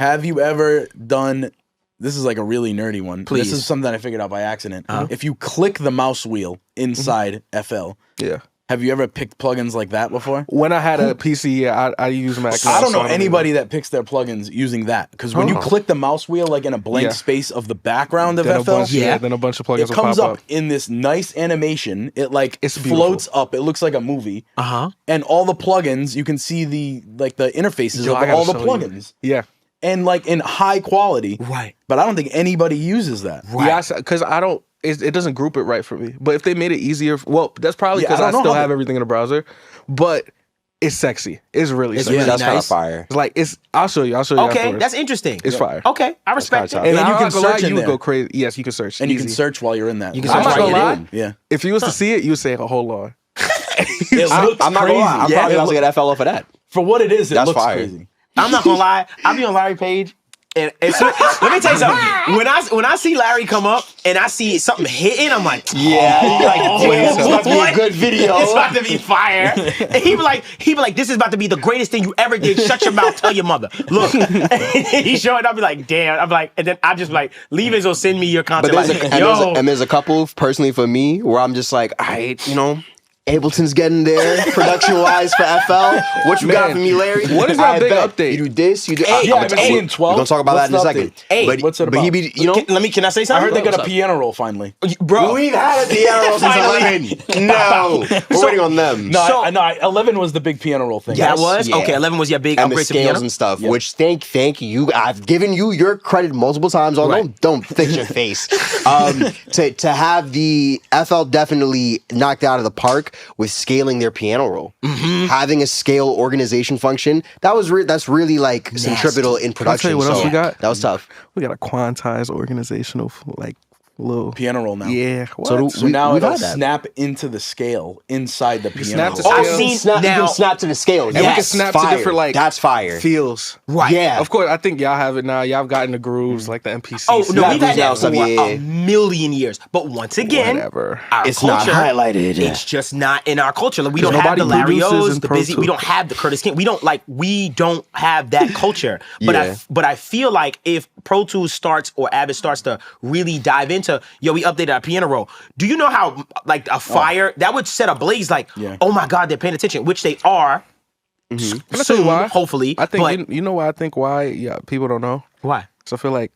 Have you ever done? This is like a really nerdy one. Please. This is something I figured out by accident. If you click the mouse wheel inside FL, yeah. have you ever picked plugins like that before? When I had a PC, yeah, I use Mac. I don't know anybody that picks their plugins using that because when you click the mouse wheel, like in a blank space of the background of then FL, then a bunch of plugins it comes will pop up in this nice animation. It like It's floats up. It looks like a movie. And all the plugins, you can see the interfaces Yo, I of gotta all the show you. plugins. Yeah. And like in high quality. Right. But I don't think anybody uses that. Yeah, because I don't. It doesn't group it right for me. But if they made it easier, well, that's probably because I I don't know still how have they- everything in the browser. But it's sexy. It's really sexy. really That's kind of nice. fire. It's like I'll show you. Okay, afterwards. that's interesting. It's fire. Okay, I respect kinda it. And And you I'm can not gonna lie, search in you would there. go crazy. Yes, you can search. And you can Easy. search while you're in that. You can I'm search not while gonna you're lie. in. Yeah. If you was to see it, you would say, oh, hold on. It I'm looks not gonna lie. I'm crazy. probably about to get FL off of that. For what it is, it That's looks fire. crazy. I'm not gonna lie. I'll be on Larry's page. And so, let me tell you something. When I see Larry come up and I see something hitting, I'm like, Yeah, damn, it's about to be a what? good video. It's about to be fire. And he be like, this is about to be the greatest thing you ever did. Shut your mouth, tell your mother. Look, he's showing up. Be like, damn. I'm like, and then I just like, leave it or send me your content. But Like, there's a couple personally for me where I'm just like, all right, Ableton's getting there production wise for FL. What you got for me, Larry? What is that I big bet update? You do this, you do. Hey, Yeah, I've been seeing 12. We're gonna talk about What's that in a the second. update? Hey, but, what's it but he about? be, Can I say I something? heard they got What's a up? piano roll finally. Bro. We've had a piano since 11. No, we're waiting on them. No, So- I 11 was the big piano roll thing. That was? Yeah. Okay, 11 was your big And the upgrade to scales piano? and stuff, which thank you. I've given you your credit multiple times. Right. Don't fix your face. To have the FL definitely knocked out of the park with scaling their piano roll, having a scale organization function. That's really like centripetal in Can I tell production. you what else so we got? That was tough. We got a quantized organizational like little Piano roll now. Yeah. What? So Now we've it'll had that. snap into the scale inside the piano snap roll. to I've scale. seen You now. can snap to the scale. And we can Yes, snap fire. to different like That's fire. feels. Right. Yeah. Of course, I think y'all have it now. Y'all have gotten the grooves like the MPC. Oh, no, snap. we've had that for Yeah. a million years. But once again, Whatever. our It's not culture, highlighted. It's just not in our culture. Like, we don't have nobody the Larry produces O's, in the Pro busy. We Tools. don't have the Curtis King. We don't have that culture. But Yeah. but I feel like if Pro Tools starts or Avid starts to really dive into, we updated our piano roll. Do you know how like a fire that would set a blaze? Like, oh my God, they're paying attention, which they are. Can I tell you Soon, why? hopefully. I think but you know why I think why people don't know. why? So I feel like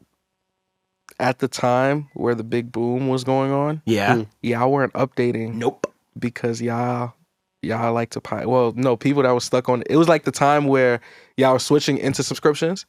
at the time where the big boom was going on, Yeah. y'all weren't updating Nope. because y'all like to pirate. Well, no, people that was stuck on it was like the time where y'all were switching into subscriptions.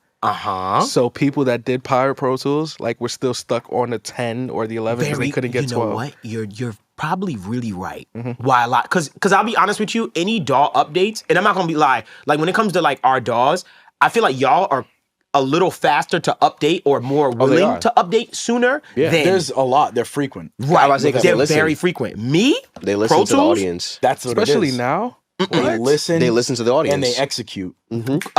So people that did pirate Pro Tools like were still stuck on the 10 or the 11 because they couldn't get you 12. know what? You're probably really right. Why a lot? Because I'll be honest with you, any DAW updates, and I'm not gonna be lie. Like when it comes to like our DAWs, I feel like y'all are a little faster to update or more willing are. to update sooner than There's a lot. They're frequent. right. was saying 'cause they They're listen. very frequent. Me, They listen Pro to the Tools? audience. That's what Especially it is. now. They listen. They listen to the audience. and they execute.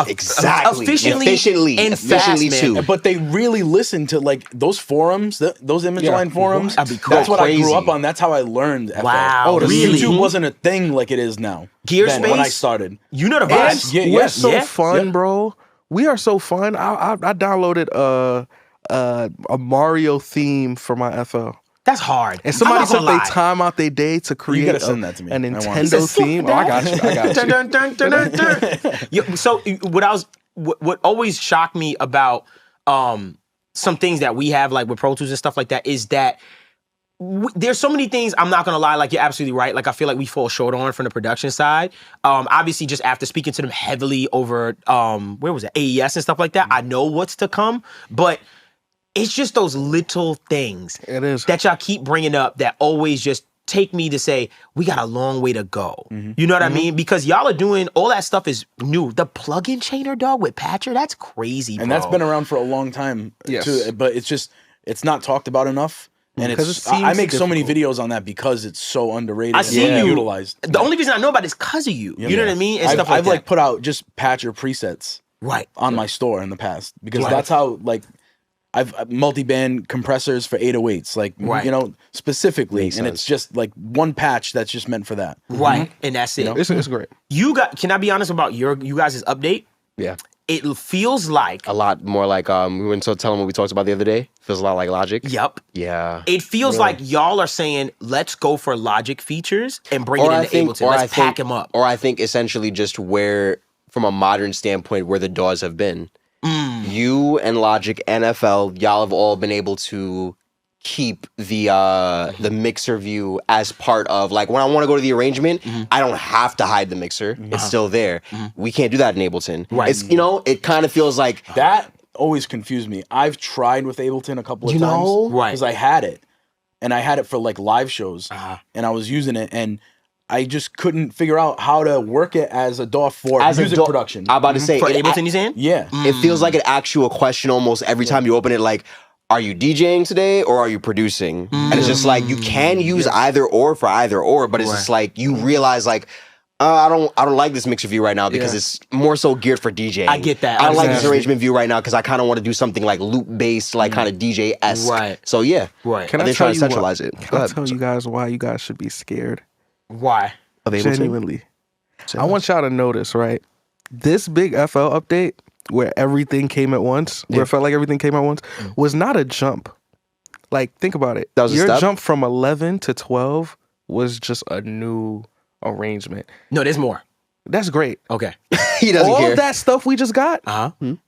Exactly. efficiently and fast, man. too. But they really listen to like those forums, those image line forums. That'd be That's what I grew crazy. up on. That's how I learned. FL. Wow, really? YouTube wasn't a thing like it is now. Gear then, when I space? started. You know the Yes, vibes. yeah, We're yes. so Yeah. fun, bro. We are so fun. I downloaded a Mario theme for my FL. That's hard. And somebody I'm not took gonna their lie. time out their day to create gotta send that to me. a I want it. Nintendo theme. Oh, I got you. I got you. Dun, dun, dun, dun, dun, dun. Yeah, so what always shocked me about some things that we have like with Pro Tools and stuff like that is that there's so many things. I'm not gonna lie, like you're absolutely right. Like I feel like we fall short on from the production side. Obviously, just after speaking to them heavily over where was it, AES and stuff like that, I know what's to come, but it's just those little things It is. that y'all keep bringing up that always just take me to say we got a long way to go. You know what I mean? Because y'all are doing all that stuff is new. The plug-in chainer, dog, with Patcher, that's crazy, And bro. that's been around for a long time. Yes. Too, but it's not talked about enough. And Because it's it seems I make so many difficult. videos on that because it's so underrated I and see you. utilized. The only reason I know about it is because of you. You know what I mean? And I've, stuff like I've that. like put out just Patcher presets right. on my store in the past because Right. that's how like I've multi-band compressors for 808s, like Right. you know specifically, Makes and sense. it's just like one patch that's just meant for that. Right. And that's it. It's great. Can I be honest about you guys' update? Yeah. It feels like A lot more like we went to tell them what we talked about the other day. Feels a lot like Logic. yup. Yeah. It feels like y'all are saying, let's go for Logic features and bring it into Ableton. Let's pack them up. Or I think essentially just where, from a modern standpoint, where the DAWs have been. You and Logic and FL, y'all have all been able to keep the mixer view as part of, like, when I want to go to the arrangement, I don't have to hide the mixer. It's still there. We can't do that in Ableton. Right. It's, it kind of feels like That always confused me. I've tried with Ableton a couple of You times, know? Right. Because I had it, and I had it for like live shows, and I was using it, and I just couldn't figure out how to work it as a DAW for as a music DAW production. I'm about to say For it- Ableton, you saying? Yeah. It feels like an actual question almost every time you open it, like, are you DJing today or are you producing? And it's just like, you can use either or for either or, but it's just like, you realize like, I don't like this mixer view right now because it's more so geared for DJing. I get that. I don't like this Exactly. arrangement view right now because I kind of want to do something like loop based, like kind of DJ-esque. Right. So yeah. Right. Can I They're tell trying to you centralize it. Go Can I ahead. tell you guys why you guys should be scared? Why? Of Ableton? Genuinely. I want y'all to notice, right? This big FL update where everything came at once, where it felt like everything came at once, was not a jump. Like, think about it. That was a Your step? jump from 11 to 12 was just a new arrangement. No, there's more. That's great. Okay. He doesn't All care. of that stuff we just got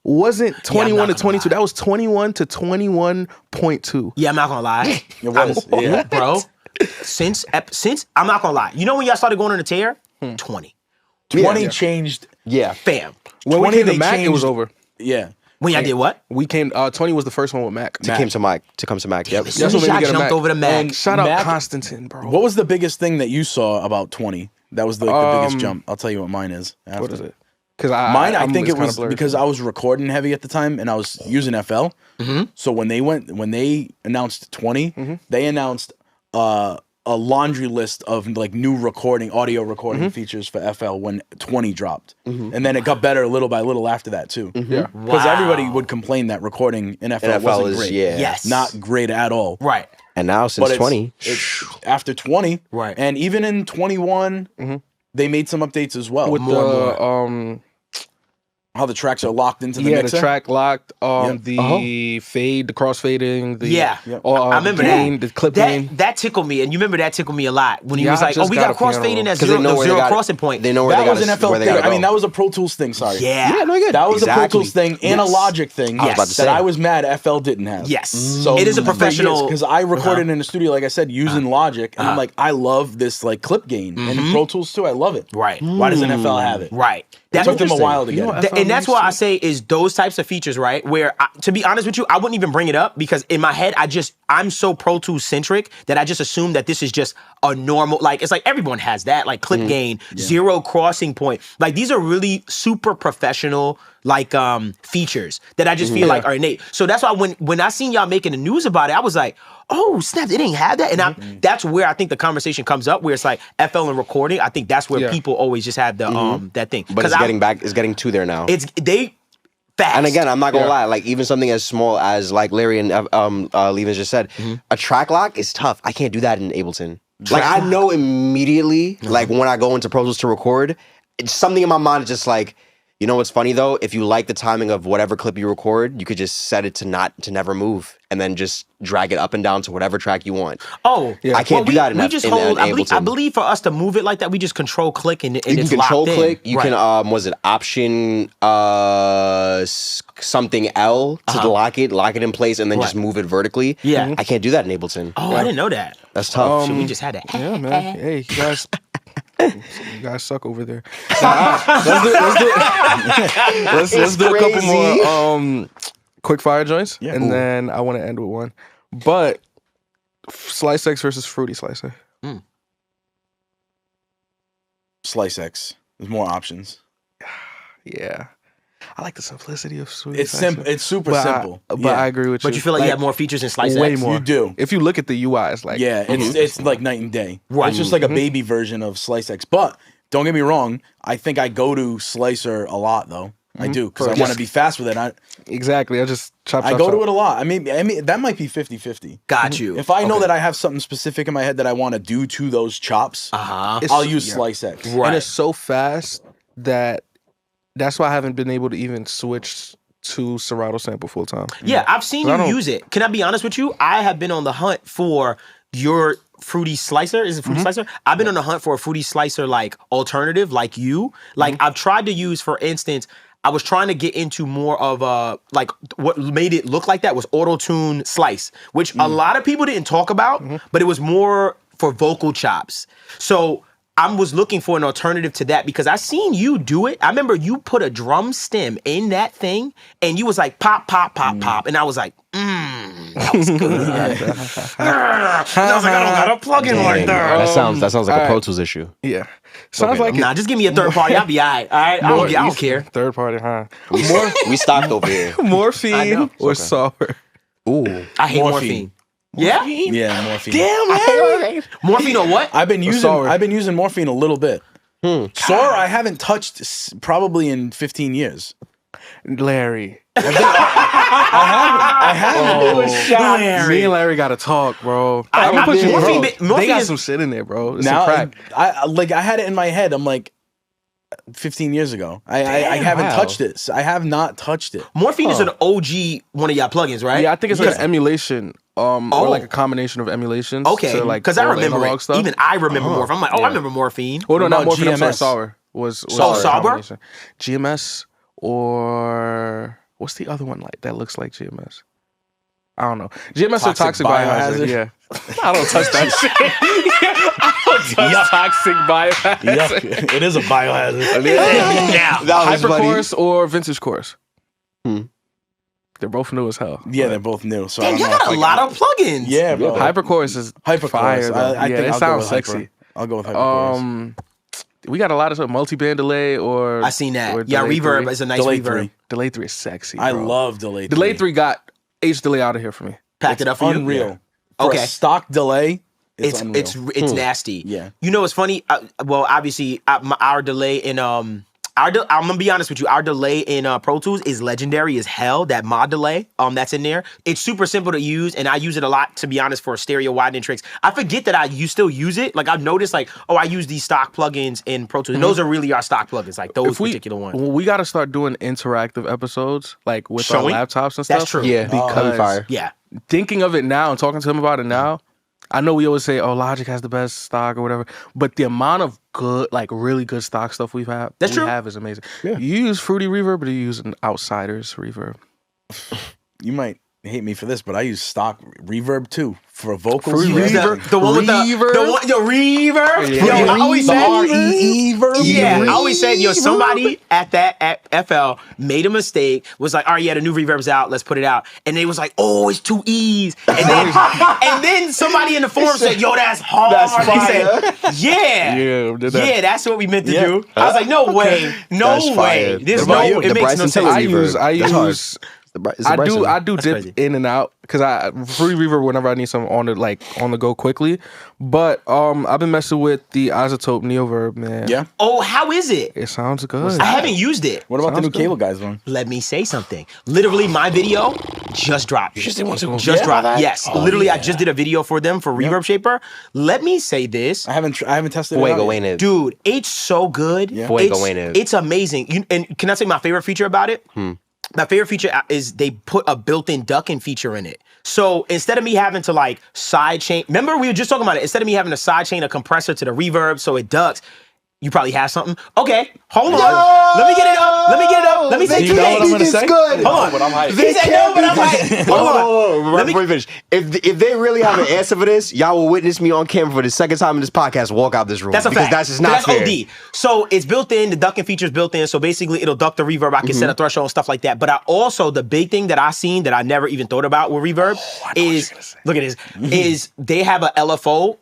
wasn't 21 to gonna 22. lie. That was 21 to 21.2. Yeah, I'm not gonna lie. It was. Yeah. Bro, since I'm not gonna lie. You know when y'all started going on a tear? 20. 20 changed. Yeah. Fam. When we 20 came to they Mac, it was changed- over. Yeah. When y'all did what? We came, 20 was the first one with Mac. To come to Mac. Yep. As soon as what made me y'all get a jumped Mac. over the Mac. And Shout out Mac- Constantine, bro. What was the biggest thing that you saw about 20? That was the biggest jump. I'll tell you what mine is. After. What is it? Because Mine, I think it kinda was blurry. because I was recording heavy at the time and I was using FL. So when they announced 20, they announced a laundry list of like new audio recording features for FL when 20 dropped, and then it got better little by little after that too. Yeah. Because everybody would complain that recording in FL NFL wasn't is, great. yeah. Yes. Not great at all. Right. And now since But 20. it's after 20, Right. and even in 21, they made some updates as well. with the how the tracks are locked into the yeah, mixer. the track locked, Yep. the fade, the Yeah. crossfading, Yep. I remember gain, that. the clip gain. That tickled me, and you remember that tickled me a lot when he Yeah, was I like, "Oh, just we got got a piano crossfading roll. as 'Cause they know zero where they zero got it. crossing point." They know where That they was gotta, an FL where they thing. gotta I mean, go. that was a Pro Tools thing. Sorry. Yeah. Yeah, no, you're good. That was a Pro Exactly. Tools thing and a Logic thing I was about to that say. I was mad FL didn't have. Yes. So It is a professional. because I recorded in a studio, like I said, using Logic, and I'm like, I love this like clip gain and Pro Tools too. I love it. Right. Why doesn't FL have it? Right. It took them a while to You get know it. what FL And that's why I say is those types of features, right? Where, to be honest with you, I wouldn't even bring it up because in my head, I'm so Pro Tools centric that I just assume that this is just a normal, like, it's like everyone has that, like clip gain, zero crossing point. Like, these are really super professional, like, features that I just feel like are innate. So that's why when I seen y'all making the news about it, I was like, oh, snap, they didn't have that. And that's where I think the conversation comes up, where it's like FL and recording. I think that's where people always just have the that thing. But it's getting to there now. They fast. And again, I'm not gonna lie, like even something as small as like Larry and Levens just said, a track lock is tough. I can't do that in Ableton. Like I know immediately, like when I go into Pro Tools to record, it's something in my mind is just like, you know what's funny though? If you like the timing of whatever clip you record, you could just set it to never move and then just drag it up and down to whatever track you want. Oh, yeah. I can't do that in I believe for us to move it like that, we just control click and you it's can control locked click. in. You can was it option something L to lock it in place and then just move it vertically. Yeah. I can't do that in Ableton. Oh, I didn't know that. That's tough. So we just had that. Yeah, man. Hey, you guys suck over there. Let's do a couple more quick fire joints, and then I want to end with one. But Slice X versus Fruity Slice X. Slice X. There's more options. Yeah. I like the simplicity of Fruity It's Slice X. simple. It's super simple. But I agree with you. But you feel like you have more features than Slice way X? more. You do. If you look at the UI, it's like it's like night and day. Right. It's just like a baby version of Slice X. But don't get me wrong, I think I go to Slicer a lot though. I do because I want to be fast with it. Exactly. I just chop. I go to it a lot. I mean that might be 50-50. Got you. If I know that I have something specific in my head that I want to do to those chops, I'll use Slice X. Right. And it's so fast that's why I haven't been able to even switch to Serato sample full time. Yeah, I've seen you use it. Can I be honest with you? I have been on the hunt for your Fruity Slicer. Is it Fruity Slicer? I've been on the hunt for a Fruity Slicer like alternative, like you. Like I've tried to use, for instance, I was trying to get into more of like what made it look like that was auto-tune slice, which a lot of people didn't talk about, but it was more for vocal chops. So I was looking for an alternative to that because I seen you do it. I remember you put a drum stem in that thing and you was like pop, pop, pop, pop. And I was like, that was good. And I was like, I don't got a plug-in like that. That sounds like a Pro Tools issue. Yeah. Sounds like Nah, just give me a third party. I'll be all right. All right? I don't care. Third party, huh? We stocked over here. Morphine or sour? Ooh. I hate morphine. Yeah? Yeah, morphine. Damn, man. Morphine or what? I've been using morphine a little bit. Sour I haven't touched probably in 15 years. Larry. I haven't. Me and Larry gotta talk, bro. They got some shit in there, bro. It's Now a crack. I had it in my head. I'm like 15 years ago. I haven't touched it. I have not touched it. Morphine is an OG one of y'all plugins, right? Yeah, I think it's like an emulation. Or like a combination of emulations. Okay, because I remember it. Stuff. Even I remember Morphine. I'm like, I remember Morphine. Oh no, not Morphine. GMS? I'm sorry, Sour was Sour? GMS or what's the other one like that looks like GMS? I don't know. GMS or Toxic Biohazard. Yeah, I don't touch that shit. I don't touch Toxic Biohazard. It is a biohazard. Hyperchorus or Vintage Chorus. They're both new as hell. Yeah, they're both new. So Damn, you got a lot of plugins. Yeah, bro. Hyperchorus is fire. I think it sounds sexy. I'll go with Hyperchorus. We got a lot of stuff. Multi-band delay or I seen that. Yeah, reverb is a nice delay reverb. 3. Delay 3 is sexy. Bro. I love delay 3. Delay 3 got H delay out of here for me. Packed it up for unreal. you. For a stock delay. It's nasty. Yeah. You know, it's funny. Well, obviously, our delay in I'm gonna be honest with you. Our delay in Pro Tools is legendary as hell. That mod delay, that's in there. It's super simple to use, and I use it a lot. To be honest, for stereo widening tricks. I forget that you still use it. Like I've noticed, like I use these stock plugins in Pro Tools. And those are really our stock plugins, like those particular ones. Well, we got to start doing interactive episodes, like with our laptops and stuff. That's true. Yeah, because thinking of it now and talking to him about it now. I know we always say, "Oh, Logic has the best stock" or whatever, but the amount of good, like really good stock stuff we have is amazing. Yeah. You use Fruity Reverb, or do you use an Outsiders Reverb? You might hate me for this, but I use stock reverb too for vocals. You use the one with the reverb. Yo, I always said I always said, yo, somebody at FL made a mistake, was like, all right, yeah, the new reverb's out, let's put it out. And they was like, oh, it's 2 E's. And then somebody in the forum said, yo, that's hard. That's fire. They said, yeah, that's what we meant to do. I was like, no way. There's no, it makes no sense. I do dip in and out because I free reverb whenever I need something on the go quickly. But I've been messing with the Isotope Neoverb, man. Yeah. Oh, how is it? It sounds good. I haven't used it. What about the new Cable Guys one? Let me say something. Literally, my video just dropped. You just did one too. Just dropped. Yes. Literally, I just did a video for them for Reverb Shaper. Let me say this. I haven't tested it. Fuego, ain't it? Dude, it's so good. Yeah. Fuego, ain't it? It's amazing. And can I say my favorite feature about it? My favorite feature is they put a built-in ducking feature in it. So instead of me having to like sidechain, remember we were just talking about it. Instead of me having to sidechain a compressor to the reverb so it ducks, you probably have something. Okay, hold on. Let me get it up. Let me say two know what I'm things. gonna say? Good. Hold on. But I'm hyped. He said no, but I'm hyped. Hold on. Right before you finish. If they really have an answer for this, y'all will witness me on camera for the second time in this podcast walk out this room. That's a because fact. that's just not That's fair. OD. So it's built in. The ducking feature is built in. So basically, it'll duck the reverb. I can set a threshold and stuff like that. But I also, the big thing that I seen that I never even thought about with reverb is, look at this, is they have a LFO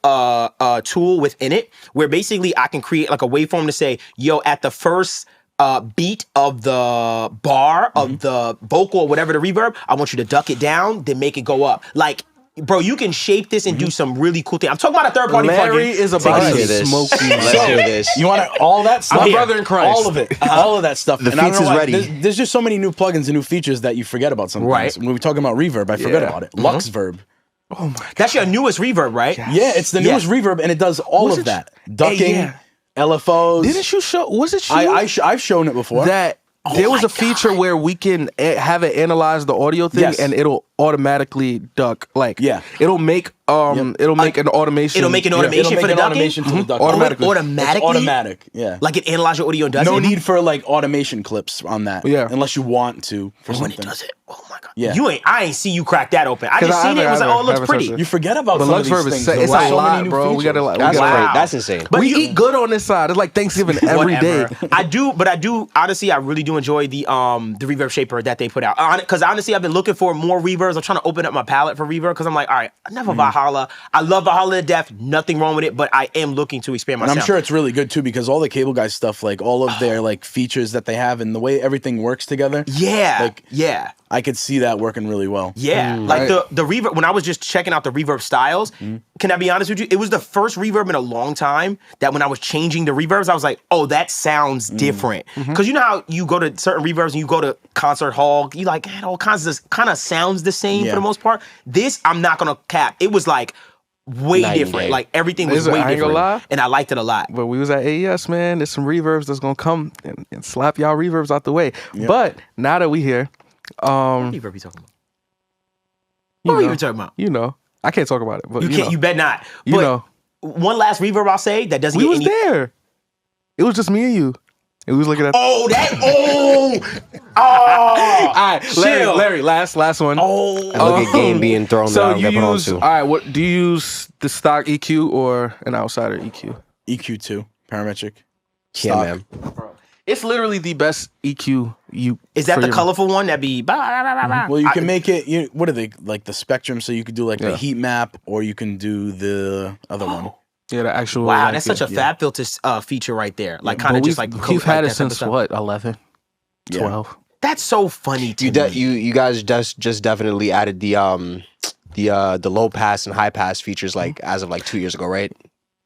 tool within it where basically I can create like a waveform to say, yo, at the first beat of the bar of the vocal or whatever the reverb, I want you to duck it down, then make it go up. Like, bro, you can shape this and do some really cool things. I'm talking about a third party plugin. Larry is about Let's to hear this. smoke you. Let's hear this. You want all that stuff? My brother in Christ. All of it. All of that stuff. The And I don't feats know is why- ready. There's just so many new plugins and new features that you forget about sometimes. Right. When we're talking about reverb, I forget Yeah. about it. Luxverb. Oh my god. That's your newest reverb, right? Yeah, it's the newest reverb, and it does all of that. Ducking, yeah. LFOs. Didn't you show? Was it you? I've shown it before. that there was a feature where we can have it analyze the audio thing Yes. and it'll automatically duck. Like, Yeah. it'll make it'll make an automation. It'll make an It'll automation make for the an ducking? automation to the ducking. Automatically. Automatically? It's automatic. Yeah. Like it analyzes your audio and does it? No need for like automation clips on that. Yeah. Unless you want to for When something. it does it. Oh my god. Yeah. I ain't see you crack that open. I 'Cause just I seen it and was like, haven't- oh, it looks haven't pretty. touched it. You forget about But some of these Luxverb things. is it's There's a so many lot, new bro. We features. gotta That's Wow. great. That's insane. But we you- eat good on this side. It's like Thanksgiving every day. Whatever. I do honestly, I really do enjoy the reverb shaper that they put out. Because honestly, I've been looking for more reverbs. I'm trying to open up my palette for reverb because I'm like, all right, I never Valhalla. I love Valhalla to death. Nothing wrong with it, but I am looking to expand my And I'm sound. sure it's really good too because all the Cable Guys stuff, like all of their like features that they have and the way everything works together. Yeah. Like- yeah. I could see that working really well. Yeah, like the reverb. When I was just checking out the reverb styles, can I be honest with you? It was the first reverb in a long time that when I was changing the reverbs, I was like, "Oh, that sounds different." Because you know how you go to certain reverbs and you go to concert hall, you like it all kinds of sounds the same for Yeah. the most part. This I'm not gonna cap. It was like way Night and different. day. Like everything was Listen, way I ain't gonna different, lie. and I liked it a lot. But we was at AES, man. There's some reverbs that's gonna come and slap y'all reverbs out the way. But now that we here, What reverb you talking about? you What are know, you talking about? you know, I can't talk about it. But You can't. know, You bet not. you But know, one last reverb I'll say that doesn't we get was any. there. It was just me and you. And we was looking at. Oh, that. Oh. All right, chill. Larry, last one. Oh. And look at game being thrown that I So don't you get put on use to. all right. What do you use? The stock EQ or an outsider EQ? EQ2, parametric. Yeah, stock. man. It's literally the best EQ you. Is that for the your- colorful one that be? Well, you can make it. What are they like the spectrum? So you could do like Yeah. the heat map, or you can do the other one. Yeah, the actual. Wow, like, that's such a fab filter feature right there. Like kind But of just like we've had it that type of since stuff. what 11, Yeah. 12. That's so funny to me. You guys just definitely added the low pass and high pass features like as of like 2 years ago, right?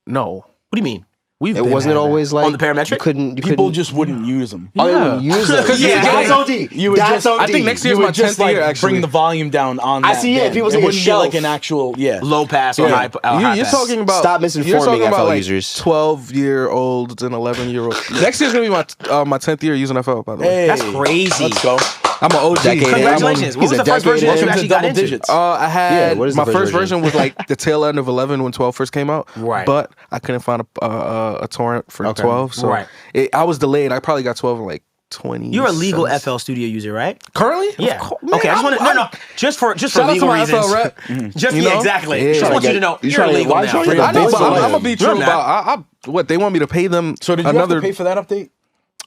No, What do you mean? we've. It been wasn't it having always like On the parametric? You couldn't. People just wouldn't use them. Oh, they Yeah. wouldn't use it. Yeah, that's OD. You would That's just- OD. I think next year's You my would just 10th year. like Actually, bring the volume down on. I that see, yeah, band. people It take a wouldn't be like shelf. an actual Low pass or high, high you're pass. talking about Stop you're misinforming talking about FL like users. 12-year-olds and 11-year-olds. Next year's gonna be my 10th year using FL. By the way, Hey, That's crazy. Let's go. I'm an OG. Decade in. Congratulations. What He's was a the first version decade that you in. actually got Double into? digits. I had what is my the first version? version was like the tail end of 11 when 12 first came out. Right. But I couldn't find a torrent for Okay. 12, so Right. I was delayed. I probably got 12 in like 20. You're a legal FL Studio user, right? Currently? Yeah. Man, Okay, I just want to no. Just for Shout out to legal my reasons. FL rep. Just You yeah, know? exactly. Yeah. Just want you to know You you're trying to- legal why now. you I know, but I'm gonna be You're true not. about what they want me to pay them. So did you another have to pay for that update?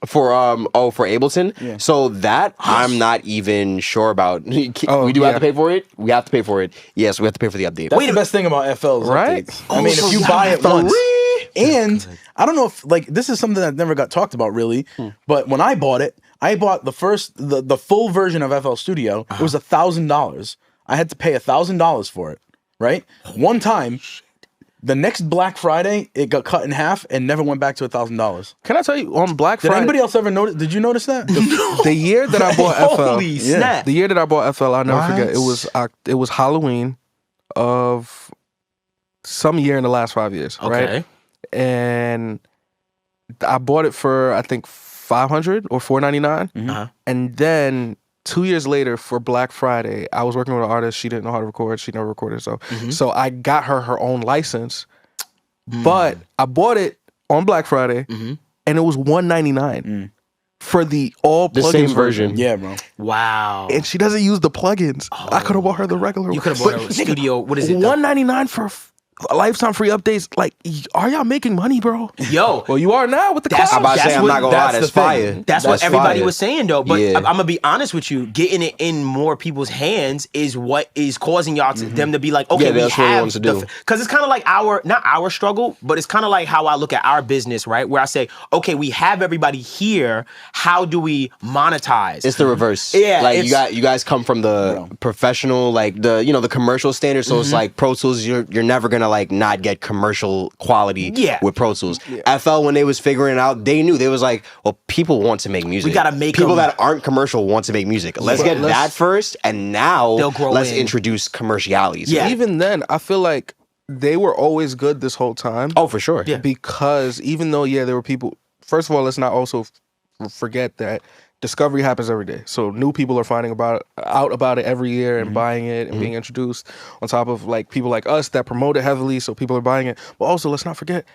For for Ableton. Yeah. So that I'm not even sure about. We do yeah. have to pay for it. We have to pay for it. Yes, we have to pay for the update. That's the best thing about FL's Right? updates. I mean, if you buy it once, and I don't know if like this is something that never got talked about really, but when I bought it, I bought the full version of FL Studio. It was $1,000. I had to pay $1,000 for it. Right? One time. The next Black Friday, it got cut in half and never went back to $1,000. Can I tell you on Black Did Friday? anybody else ever notice? Did you notice that? The year that I bought FL, Holy snap. the year that I bought FL, I'll never forget. What? It was Halloween of some year in the last 5 years, Okay. right? And I bought it for I think $500 or $499, Uh-huh. and then 2 years later for Black Friday, I was working with an artist. She didn't know how to record. She never recorded, so I got her own license. But I bought it on Black Friday, and it was $199 for the all The plugins same version. version. Yeah, bro. Wow. And she doesn't use the plugins. I could have bought her the regular. You could have bought a studio. What is it? $199 for a lifetime free updates. Like, are y'all making money, bro? Yo. Well, you are now with the That's- cloud. I'm about to That's say, I'm what- not gonna lie, that's that's the thing. fire. That's what everybody fire. was saying though. But Yeah. I'm gonna be honest with you. Getting it in more people's hands is what is causing y'all to them to be like, okay, Yeah, we that's what they have want to do. because it's kind of like not our struggle, but it's kind of like how I look at our business, right? Where I say, okay, we have everybody here. How do we monetize? It's the reverse. Yeah, like it's- you guys come from the professional, like the commercial standard. So it's like Pro Tools. You're never gonna like not get commercial quality Yeah. with Pro Tools. FL, when they was figuring it out, they knew they was like, well, people want to make music. We gotta make people 'em. that aren't commercial want to make music. Let's get that first, and now They'll grow let's in. introduce commercialities. Yeah. Even then, I feel like they were always good this whole time. Oh, for sure. Yeah. Because even though, there were people. First of all, let's not also forget that discovery happens every day. So new people are finding out about it every year and buying it and being introduced. On top of like people like us that promote it heavily, so people are buying it. But also, let's not forget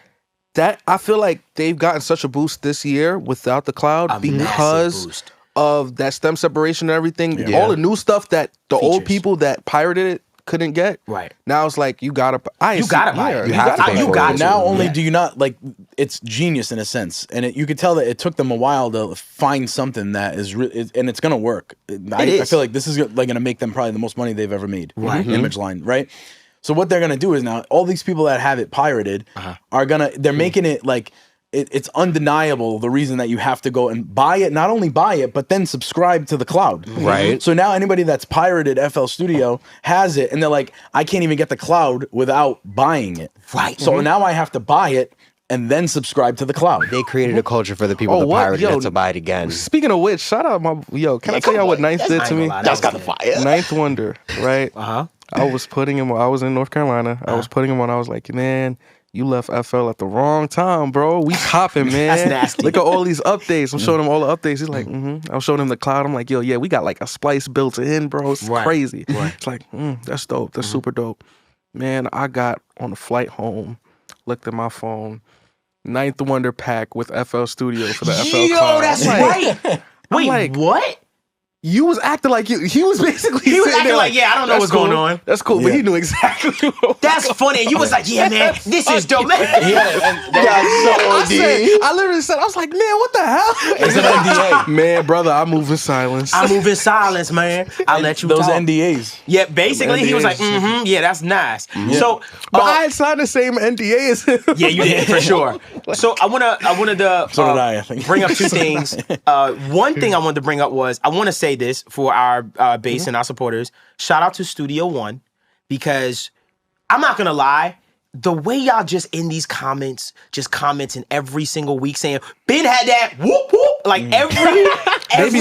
that I feel like they've gotten such a boost this year without the cloud A massive because boost. of that stem separation and everything. Yeah. All the new stuff that the old Features. people that pirated it couldn't get. Right. Now it's like you gotta buy it. You gotta buy it. You have to pay You for got it. to. Now only Yeah. do you not like it's genius in a sense, and you could tell that it took them a while to find something that is and it's gonna work. I is. feel like this is like gonna make them probably the most money they've ever made. Right. Image line, right? So what they're gonna do is now all these people that have it pirated are they're making it like it's undeniable the reason that you have to go and buy it, not only buy it, but then subscribe to the cloud. Right. So now anybody that's pirated FL Studio has it, and they're like, I can't even get the cloud without buying it. Right. So now I have to buy it and then subscribe to the cloud. They created a culture for the people Oh, to what? pirate Yo, it to buy it again. Speaking of which, shout out my Can I tell y'all what Ninth did to me? That's got the fire. Ninth Wonder, right? Uh-huh. I was putting him. I was in North Carolina. I was putting him on. I was like, man, you left FL at the wrong time, bro. We popping, man. That's nasty. Look at all these updates. I'm showing him all the updates. He's like, I'm showing him the cloud. I'm like, yo, yeah, we got like a splice built in, bro. It's Right. crazy. Right. It's like, that's dope. That's super dope. Man, I got on the flight home, looked at my phone, Ninth Wonder pack with FL Studio for the FL Yo, cloud. that's I'm like, right. Wait, like- what? You was acting like you. He was basically. He was sitting acting there like, yeah, I don't know "That's what's going cool. on." That's cool, but Yeah. he knew exactly. What That's funny. And you was like, yeah, man, this is dope, man. I literally said, I was like, man, what the hell? It's an NDA. Man, brother, I move in silence. I move in silence, man. I'll let you Those talk. NDAs. Yeah, basically, he was like, NDAs. yeah, that's nice. So, But I had signed the same NDA as him. yeah, you did for sure. So I wanted to So did I think. bring up two things. One thing I wanted to bring up was I want to say this for our base and our supporters. Shout out to Studio One, because I'm not gonna lie, the way y'all just in these comments, just commenting every single week saying, Ben had that, whoop whoop, like every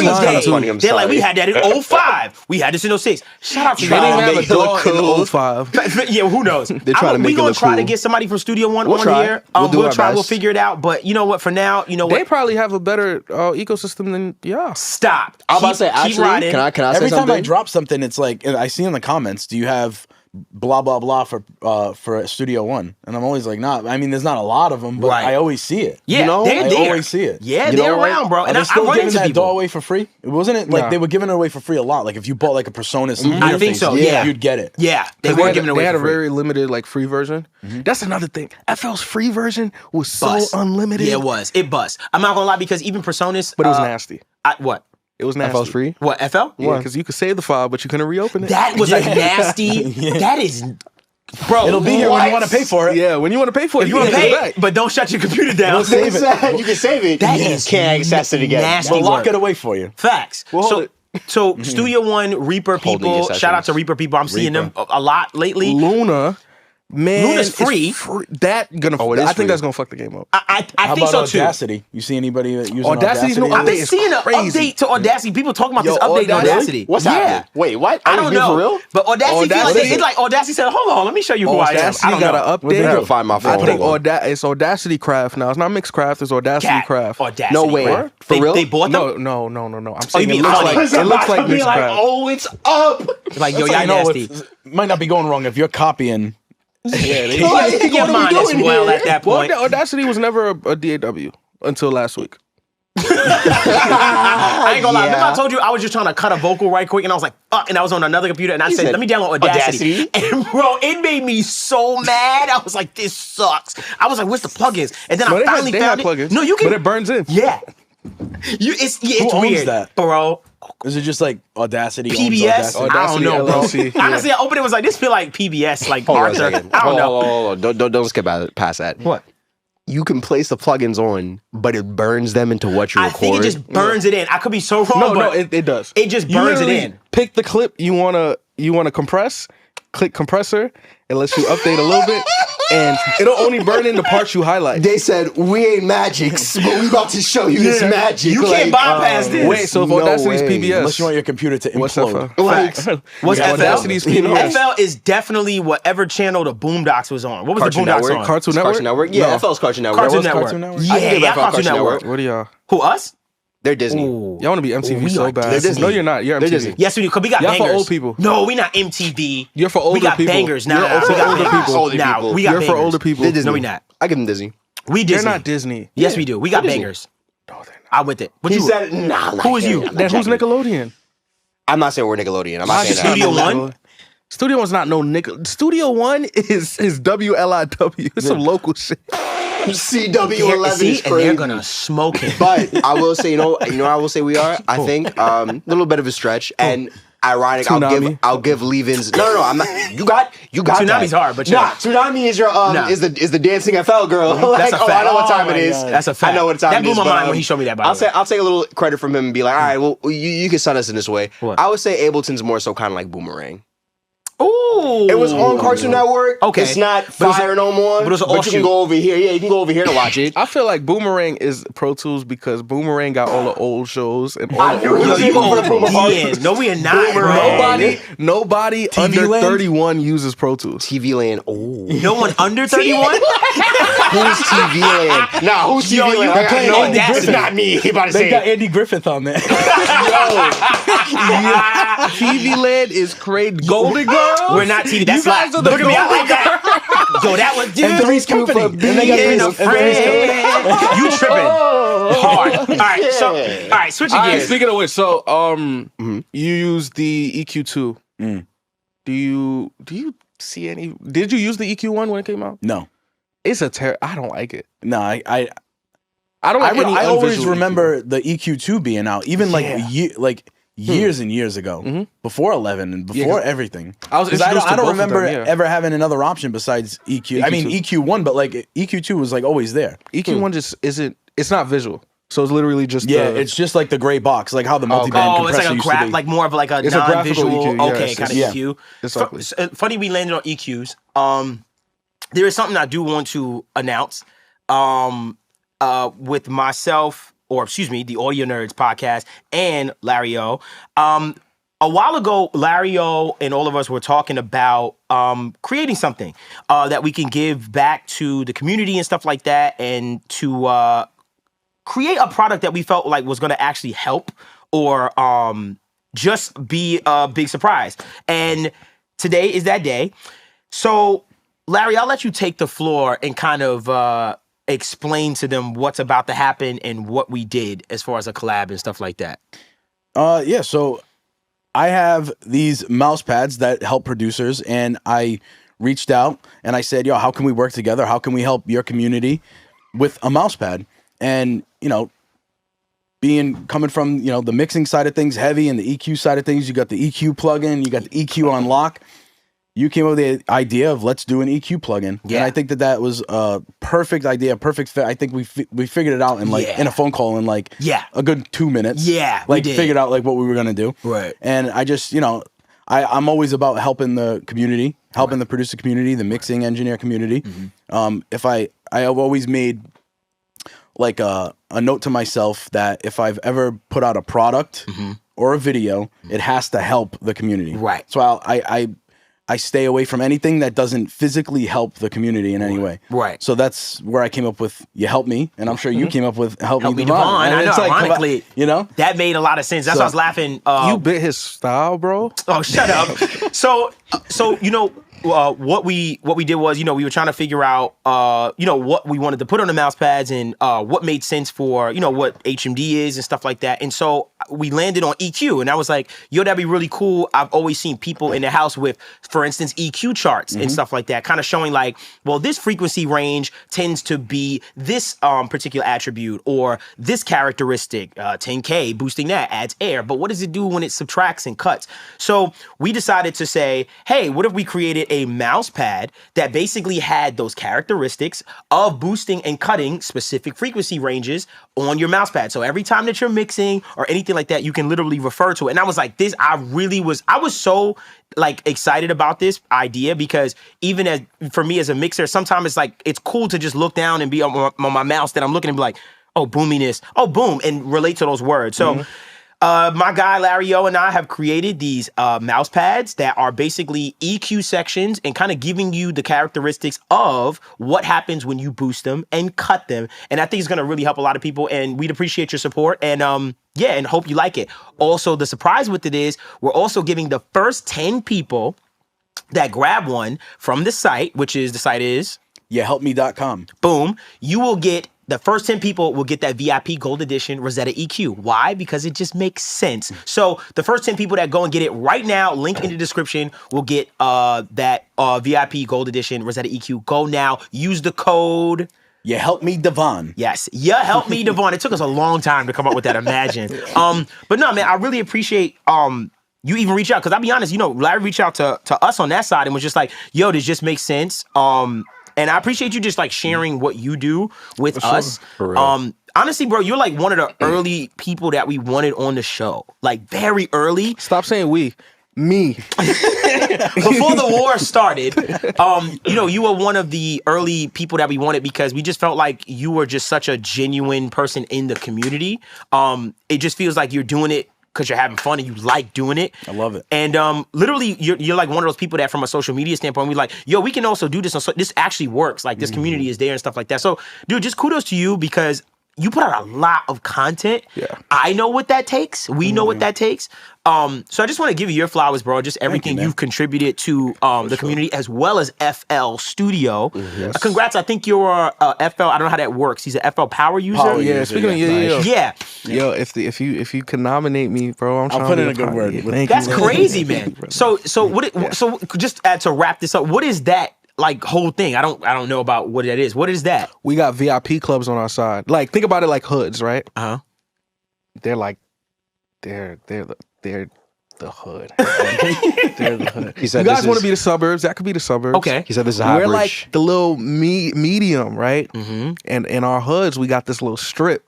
lying day. too. I'm They're like, sorry. we had that in 05. We had this in 06. Shout out to They didn't y'all. even have make a it look dog cool. in 05. Yeah, who knows? They're trying to make we it gonna look try to cool. get somebody from Studio One We'll on try. here. We'll do our try. We'll best. figure it out. But you know what? For now, you know They what? probably have a better ecosystem than y'all. Stop. I'm about to say, Keep actually, riding. can I say Every time something? I drop something, it's like I see in the comments, do you have blah blah blah for Studio One, and I'm always like, nah. I mean, there's not a lot of them, but Right. I always see it. Yeah, You know, they're I there. always see it. Yeah, You they're know what? around, bro. Are And they I still run giving into that people. DAW away for free? Wasn't it like Nah. they were giving it away for free a lot? Like if you bought like a Presonus I think so, yeah. you'd get it. Yeah, they 'Cause were had, giving away they had for a free. very limited like free version. That's another thing. FL's free version was so Bust. unlimited. Yeah, it was. It bust. I'm not gonna lie because even Presonus, But it was nasty. What? It was nasty. FL's free. What? FL? Yeah, because you could save the file, but you couldn't reopen it. That was a nasty. That is, bro. It'll be here when you want to pay for it. Yeah, when you want to pay for it, You want to pay, back. but don't shut your computer down. Save it. You can save it. That you is can't access it again. nasty. We'll lock work. it away for you. Facts. Well, hold so Studio One, Reaper Holding people. your Shout out to sessions. Reaper people. I'm seeing them a lot lately. Luna, man, Luna's it's free. That gonna. Oh, it is I think free. that's gonna fuck the game up. I How think about so too. Audacity? You see anybody using Audacity's Audacity? no I've been It's seeing an crazy. update to Audacity. People talking about Yo, this update to Audacity? Audacity. What's yeah. happening? Wait, what? I Are don't you know. for real? But Audacity feels like Audacity- it's like Audacity said, hold on, let me show you who I am. Audacity I don't got know. an I update. gotta find my phone. I think Hold on. it's Audacity Craft now. It's not Mixed Craft. It's Audacity Cat. Craft. Audacity. No way. Craft. For they, real? They bought them? No. I'm Oh, you saying mean it looks funny. like Mixed Craft. oh, it's up. Like, yo, That's how y'all you know nasty. it might not be going wrong if you're copying. Keep your mind as well at that Well, point. Audacity was never a DAW until last week. I ain't gonna lie. Remember I Yeah. told you I was just trying to cut a vocal right quick and I was like, fuck, and I was on another computer and I said, said, let me download Audacity. Audacity? And bro, it made me so mad. I was like, this sucks. I was like, where's the plugins? And then No, I finally they found had it. plugins. No, you can. But it burns in. Yeah. It's Who owns weird, that? bro. Is it just like Audacity? owns PBS? Audacity? I don't know, bro. LLC, yeah. Honestly, I opened it, was like, this feel like PBS, like Hold on a Arthur. second. I don't know. Hold on. Don't skip past that. What? You can place the plugins on, but it burns them into what you I record. think it just burns it in. I could be so wrong, No, but it does. it just You burns it literally in. Pick the clip you wanna compress, click compressor, it lets you update a little bit, and it'll only burn in the parts you highlight. They said we ain't magics, but we about to show you this magic. You can't bypass this. Wait, so if No Audacity's way. PBS, Unless you want your computer to what's implode. FL? Facts. What's Yeah, FL? Audacity's PBS. FL is definitely whatever channel the Boondocks was on. What was Cartoon the Boondocks Network? on? Cartoon Network? Cartoon Network? Yeah, No. FL's Cartoon Network. Cartoon was Network. Cartoon Network? Yeah, I can give yeah, FL Cartoon Network. What are y'all? Who, us? They're Disney. Y'all want to be MTV We so are bad. Disney. No, you're not. You're They're MTV. Disney. Yes, we do. Because we got Y'all for bangers. old people. No, we not MTV. You're for older We got people. bangers. Nah, You're nah, for we got older bangers. people. Older Nah, people. we got You're for bangers. older people. They're Disney. No, we not. I give them Disney. We Disney. They're not Disney. Yes, we do. We got Disney. bangers. No, they're not. I'm with it. What He you? said, nah. Who is you? Then who's Nickelodeon? I'm not saying we're Nickelodeon. I'm not saying Studio that. One? Studio One's not no Nickel. Studio One is WLIW. It's some local shit. CW11 See, is and they're crazy. gonna smoke it. But I will say, I will say we are. I think a little bit of a stretch and ironic. Tsunami. I'll give leave-ins. No, I'm not. You got. Tsunami's that. hard, but nah, yeah. Tsunami is your Nah. is the dancing FL girl. That's like, a oh, I fact. know what time Oh it my is. God. That's a fact. I know what time That it blew is. my but, mind when he showed me that, by the way. I'll take a little credit from him and be like, all right, well, you can set us in this way. What? I would say Ableton's more so kind of like Boomerang. Ooh. It was on Cartoon Network. Okay. It's not But it was fire no more. but it was an you offshoot. can go over here. Yeah, you can go over here to watch it. I feel like Boomerang is Pro Tools because Boomerang got all the old shows and all I the knew old it Yo, was you Boomerang. going Boomerang. No, we are not, bro. Nobody under Land? 31 uses Pro Tools. TV Land. Oh, No one under 31? who's TV Land? Nah, who's Yo, TV you Land? I got playing no Audacity. It's not me. He about to They say got it. Andy Griffith on there. TV Land is crazy. Golden Girls. We're not TV. That's You guys like, are the look at me. I Golden like that. Yo, that was, dude. And Three's Company. And they got Being a Three's- and Three's friend. You tripping hard. All right, so, all right, switching All right, gears. speaking of which, so you use the EQ2. Mm. Do you see any? Did you use the EQ one when it came out? No, It's a I don't like it. no, I don't like any I always unvisual remember the EQ2 being out, even like Yeah. years and years ago, before 11 and before 'cause everything. I was 'Cause introduced to I don't both of them, remember yeah. ever having another option besides EQ. I mean EQ2. EQ1, but like EQ2 was like always there. EQ one just isn't. It's not visual, so it's literally just Yeah, the- it's just like the gray box, like how the multi-band Oh, it's compressor like a used to graph, be. like more of like a It's a graphical non-visual, EQ, okay, yes, kind of yeah. EQ. It's ugly. Funny we landed on EQs. There is something I do want to announce with myself, or excuse me, the Audio Nerds podcast and Larry O. A while ago, Larry O and all of us were talking about creating something that we can give back to the community and stuff like that, and to create a product that we felt like was going to actually help or just be a big surprise. And today is that day. So, Larry, I'll let you take the floor and kind of explain to them what's about to happen and what we did as far as a collab and stuff like that. Yeah, so I have these mouse pads that help producers, and I reached out and I said, yo, how can we work together? How can we help your community with a mouse pad? And, you know, coming from, you know, the mixing side of things heavy and the EQ side of things, you got the EQ plugin, you got the EQ on lock. You came up with the idea of let's do an EQ plugin. Yeah. And I think that was a perfect idea, perfect fit. I think we figured it out in in a phone call in a good 2 minutes. Yeah, we figured out what we were gonna do. Right. And I just, you know, I'm always about helping the community, helping the producer community, the mixing engineer community. Mm-hmm. I've always made like a note to myself that if I've ever put out a product or a video, it has to help the community. Right. So I stay away from anything that doesn't physically help the community in any way. Right. So that's where I came up with You Help Me, and I'm sure you came up with Help Me Devvon. I know, ironically, you know? That made a lot of sense. That's why I was laughing. You bit his style, bro. Oh, shut up. So you know, what we did was, you know, we were trying to figure out, you know, what we wanted to put on the mouse pads and what made sense for, you know, what HMD is and stuff like that. And so we landed on EQ, and I was like, yo, that'd be really cool. I've always seen people in the house with, for instance, EQ charts and stuff like that, kind of showing like, well, this frequency range tends to be this particular attribute or this characteristic, 10K, boosting that adds air. But what does it do when it subtracts and cuts? So we decided to say, hey, what if we created a mouse pad that basically had those characteristics of boosting and cutting specific frequency ranges on your mouse pad. So every time that you're mixing or anything like that, you can literally refer to it. And I was like, I was so like excited about this idea, because even for me as a mixer, sometimes it's like, it's cool to just look down and be on my mouse that I'm looking and be like, oh, boominess, oh, boom, and relate to those words. So my guy Larry O and I have created these mouse pads that are basically EQ sections and kind of giving you the characteristics of what happens when you boost them and cut them. And I think it's going to really help a lot of people, and we'd appreciate your support. And and hope you like it. Also, the surprise with it is we're also giving the first 10 people that grab one from the site, which is YaHelpMe.com. Boom. You will get the first 10 people will get that VIP Gold Edition Rosetta EQ. Why? Because it just makes sense. So the first 10 people that go and get it right now, link in the description, will get that VIP Gold Edition Rosetta EQ. Go now. Use the code. You Help Me Devvon. Yes. You Help Me Devvon. It took us a long time to come up with that, imagine. But no, man, I really appreciate you even reach out. Because I'll be honest, you know, Larry reached out to us on that side and was just like, yo, this just makes sense. And I appreciate you just like sharing what you do with us. For real. Honestly, bro, you're like one of the early people that we wanted on the show. Like very early. Stop saying we. Me. Before the war started, you know, you were one of the early people that we wanted because we just felt like you were just such a genuine person in the community. It just feels like you're doing it because you're having fun and you like doing it. I love it. And literally, you're like one of those people that from a social media standpoint, we're like, yo, we can also do this. This actually works. Like this community is there and stuff like that. So, dude, just kudos to you because you put out a lot of content. Yeah. I know what that takes. We know what that takes. So I just want to give you your flowers, bro. Just everything you've contributed to the community as well as FL Studio. Yes. Congrats. I think you're a FL. I don't know how that works. He's a FL Power user. Yeah, speaking of Yeah. Yo, if you can nominate me, bro, I'll put in a good word. That's crazy, man. So just to wrap this up, what is that like whole thing? I don't know about what that is. What is that? We got VIP clubs on our side. Like think about it like hoods, right? They're like they're the hood. They're the hood. He said you guys want to be the suburbs? That could be the suburbs. Okay. He said this is high We're bridge. like the little medium, right? And in our hoods, we got this little strip,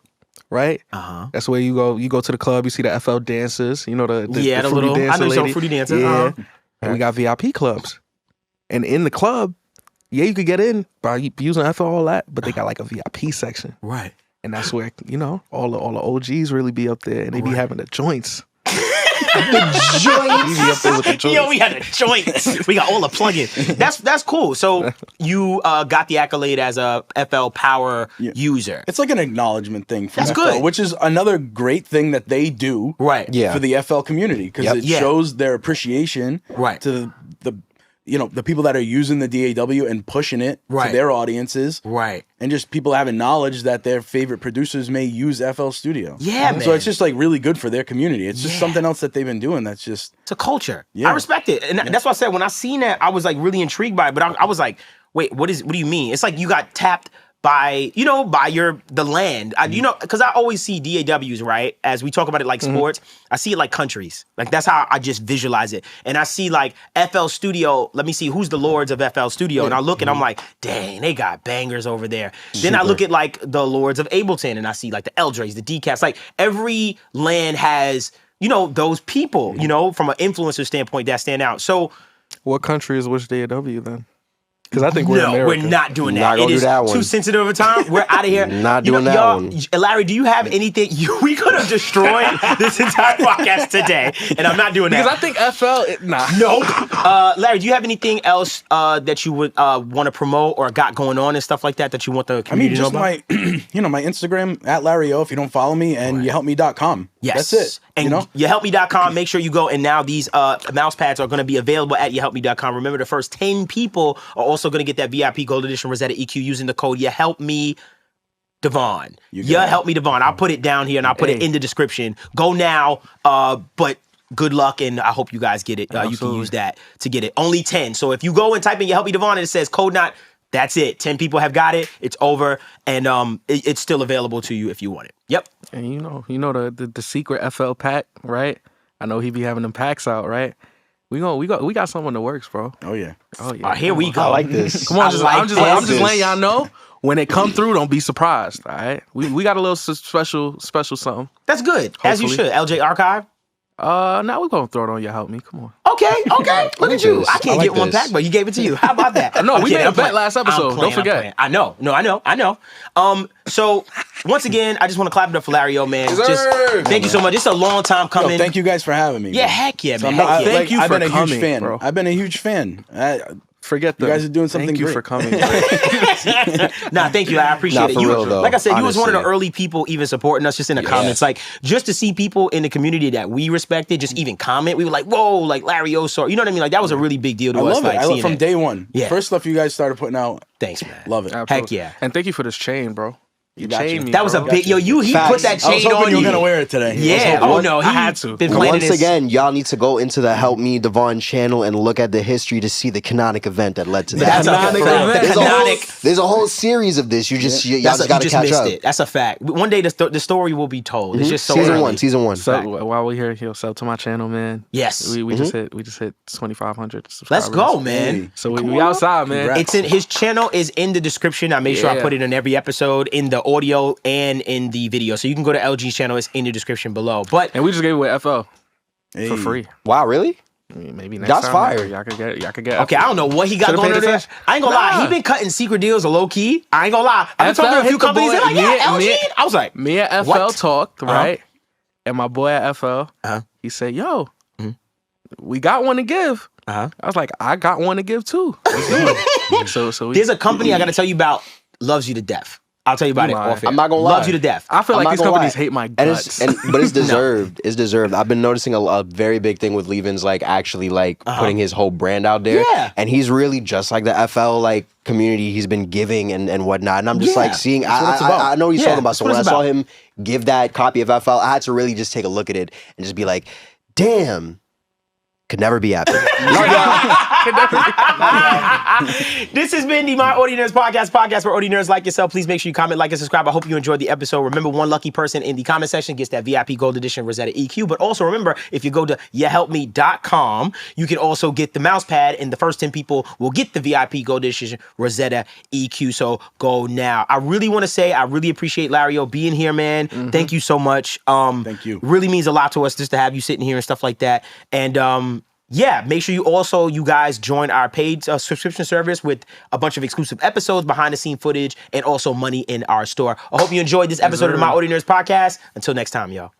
right? That's where you go to the club. You see the FL dancers. You know the the fruity little. dancer I know lady. some fruity dancer. Yeah. And we got VIP clubs, and in the club, yeah, you could get in by using FL all that, but they got like a VIP section, Right. and that's where all the OGs really be up there, and they be having the joints. joints. Yo, we had a joint. We got all the plugins. That's cool. So you got the accolade as a FL Power user. It's like an acknowledgement thing from That's FL, good. which is another great thing that they do Right. Yeah. for the FL community because it shows their appreciation to the people that are using the DAW and pushing it to their audiences. Right. And just people having knowledge that their favorite producers may use FL Studio. Yeah, man. So it's just like really good for their community. It's just something else that they've been doing that's just... It's a culture. Yeah. I respect it. And that's why I said when I seen that, I was like really intrigued by it. But I was like, wait, what do you mean? It's like you got tapped by, the land. Because I always see DAWs, right? As we talk about it like sports, I see it like countries. Like that's how I just visualize it. And I see like FL Studio, let me see who's the lords of FL Studio. And I look and I'm like, dang, they got bangers over there. Then I look at like the lords of Ableton and I see like the Eldres, the Decaps. Like every land has, those people, from an influencer standpoint that stand out. So What country is which DAW then? Because I think we're America. we're not doing that. Not gonna It do is that one. too sensitive of a time. We're out of here. Not doing that y'all, one. Larry, do you have anything? We could have destroyed this entire podcast today, and I'm not doing that. Because I think FL, nah. Nope. Larry, do you have anything else that you would want to promote or got going on and stuff like that you want the community to know about? my Instagram at Larry O if you don't follow me and YaHelpMe.com. Yes. That's it. And YaHelpMe.com, make sure you go. And now these mouse pads are going to be available at YaHelpMe.com. Remember, the first 10 people are also going to get that VIP Gold Edition Rosetta EQ using the code YaHelpMe Devvon. YaHelpMe Devvon. I'll put it down here and I'll put it in the description. Go now, but good luck, and I hope you guys get it. You can use that to get it. Only 10. So if you go and type in YaHelpMe Devvon and it says code not, that's it. 10 people have got it. It's over, and it's still available to you if you want it. Yep. And you know the secret FL pack, right? I know he be having them packs out, right? We got something in the works, bro. Oh yeah. Here we go. I like this. Come on, I'm just letting y'all know. When it come through, don't be surprised. All right, we got a little special something. That's good. As you Hopefully. should. LJ Archive. Now we're gonna throw it on your help me. Come on. Okay. Look at you. I can't like get one this. pack, but you gave it to you. How about that? No, I'm we kidding. made a I'm bet playing. last episode. I'm playing, Don't forget. I'm playing. I know. So once again, I just want to clap it up for Larry O, man. Thank you so much. It's a long time coming. Thank you guys for having me. Yeah, bro. heck yeah, man. I've for been a coming, huge fan. bro. I've been a huge fan. Forget that. You guys are doing something Thank you great. for coming. Nah, thank you. I appreciate it. for real, though, like I said, you was one of the honestly. early people even supporting us just in the comments. Like, just to see people in the community that we respected just even comment, we were like, whoa, like Larry O. You know what I mean? Like, that was a really big deal to I us. love like, it. I love seeing from that. day one. Yeah. First stuff you guys started putting out. Thanks, man. Love it. Absolutely. Heck yeah. And thank you for this chain, bro. You got chained you. me. That was a bro. big, he Facts. put that I was chain hoping on you you. were gonna wear it today. Yeah. I was hoping- Oh no, I had to. been planning Once this. again, y'all need to go into the Help Me Devvon channel and look at the history to see the canonic event that led to that. That's a Canonic fact. event. There's a whole- Canonic. There's a whole series of this. Y'all just You gotta just catch missed up. it. That's a fact. One day the story will be told. It's just so Season early. 1, season 1. So while we're here, sub to my channel, man. Yes. We just hit 2,500 Let's subscribers. go, man. So we outside, man. Congrats. It's in his channel is in the description. I made sure I Yeah. put it in every episode, in the audio and in the video. So you can go to LG's channel. It's in the description below. But And we just gave away FL for free. Wow, really? I mean, maybe next That's time. fire. Y'all could get. okay, I don't know what he got Should've going paid on there. attention. I ain't gonna lie. Nah. He been cutting secret deals low key. I ain't gonna lie. I've been FL talking to a few hit the companies. boy. They're like, yeah, Me- LG. I was like, Me and FL What? talked, right? And my boy at FL, he said, "Yo, we got one to give." I was like, "I got one to give too." Let's do it. so we, there's a company I gotta tell you about. Loves you to death. I'll tell you about it lying. off air. I'm not gonna lie. Loves you to death. I feel I'm like not these gonna companies lie. hate my And guts. but it's deserved. It's deserved. I've been noticing a very big thing with Levin's like actually like putting his whole brand out there. Yeah. And he's really just like the FL like community he's been giving and whatnot. And I'm just Yeah. like seeing what it's about. I know what he's Yeah, talking about. that's So what when I it's saw about. him give that copy of FL, I had to really just take a look at it and just be like, damn, could never be happy. This has been the My Audio Nerds podcast for audio nerds like yourself. Please make sure you comment, like, and subscribe. I hope you enjoyed the episode. Remember, one lucky person in the comment section gets that VIP Gold Edition Rosetta EQ. But also remember, if you go to YaHelpMe.com, you can also get the mouse pad, and the first 10 people will get the VIP Gold Edition Rosetta EQ. So go now. I really want to say I really appreciate Larry O being here, man. Thank you so much. Thank you. Really means a lot to us just to have you sitting here and stuff like that. And yeah, make sure you guys join our paid subscription service with a bunch of exclusive episodes, behind the scene footage, and also money in our store. I hope you enjoyed this episode of the My Audio Nerds podcast. Until next time, y'all.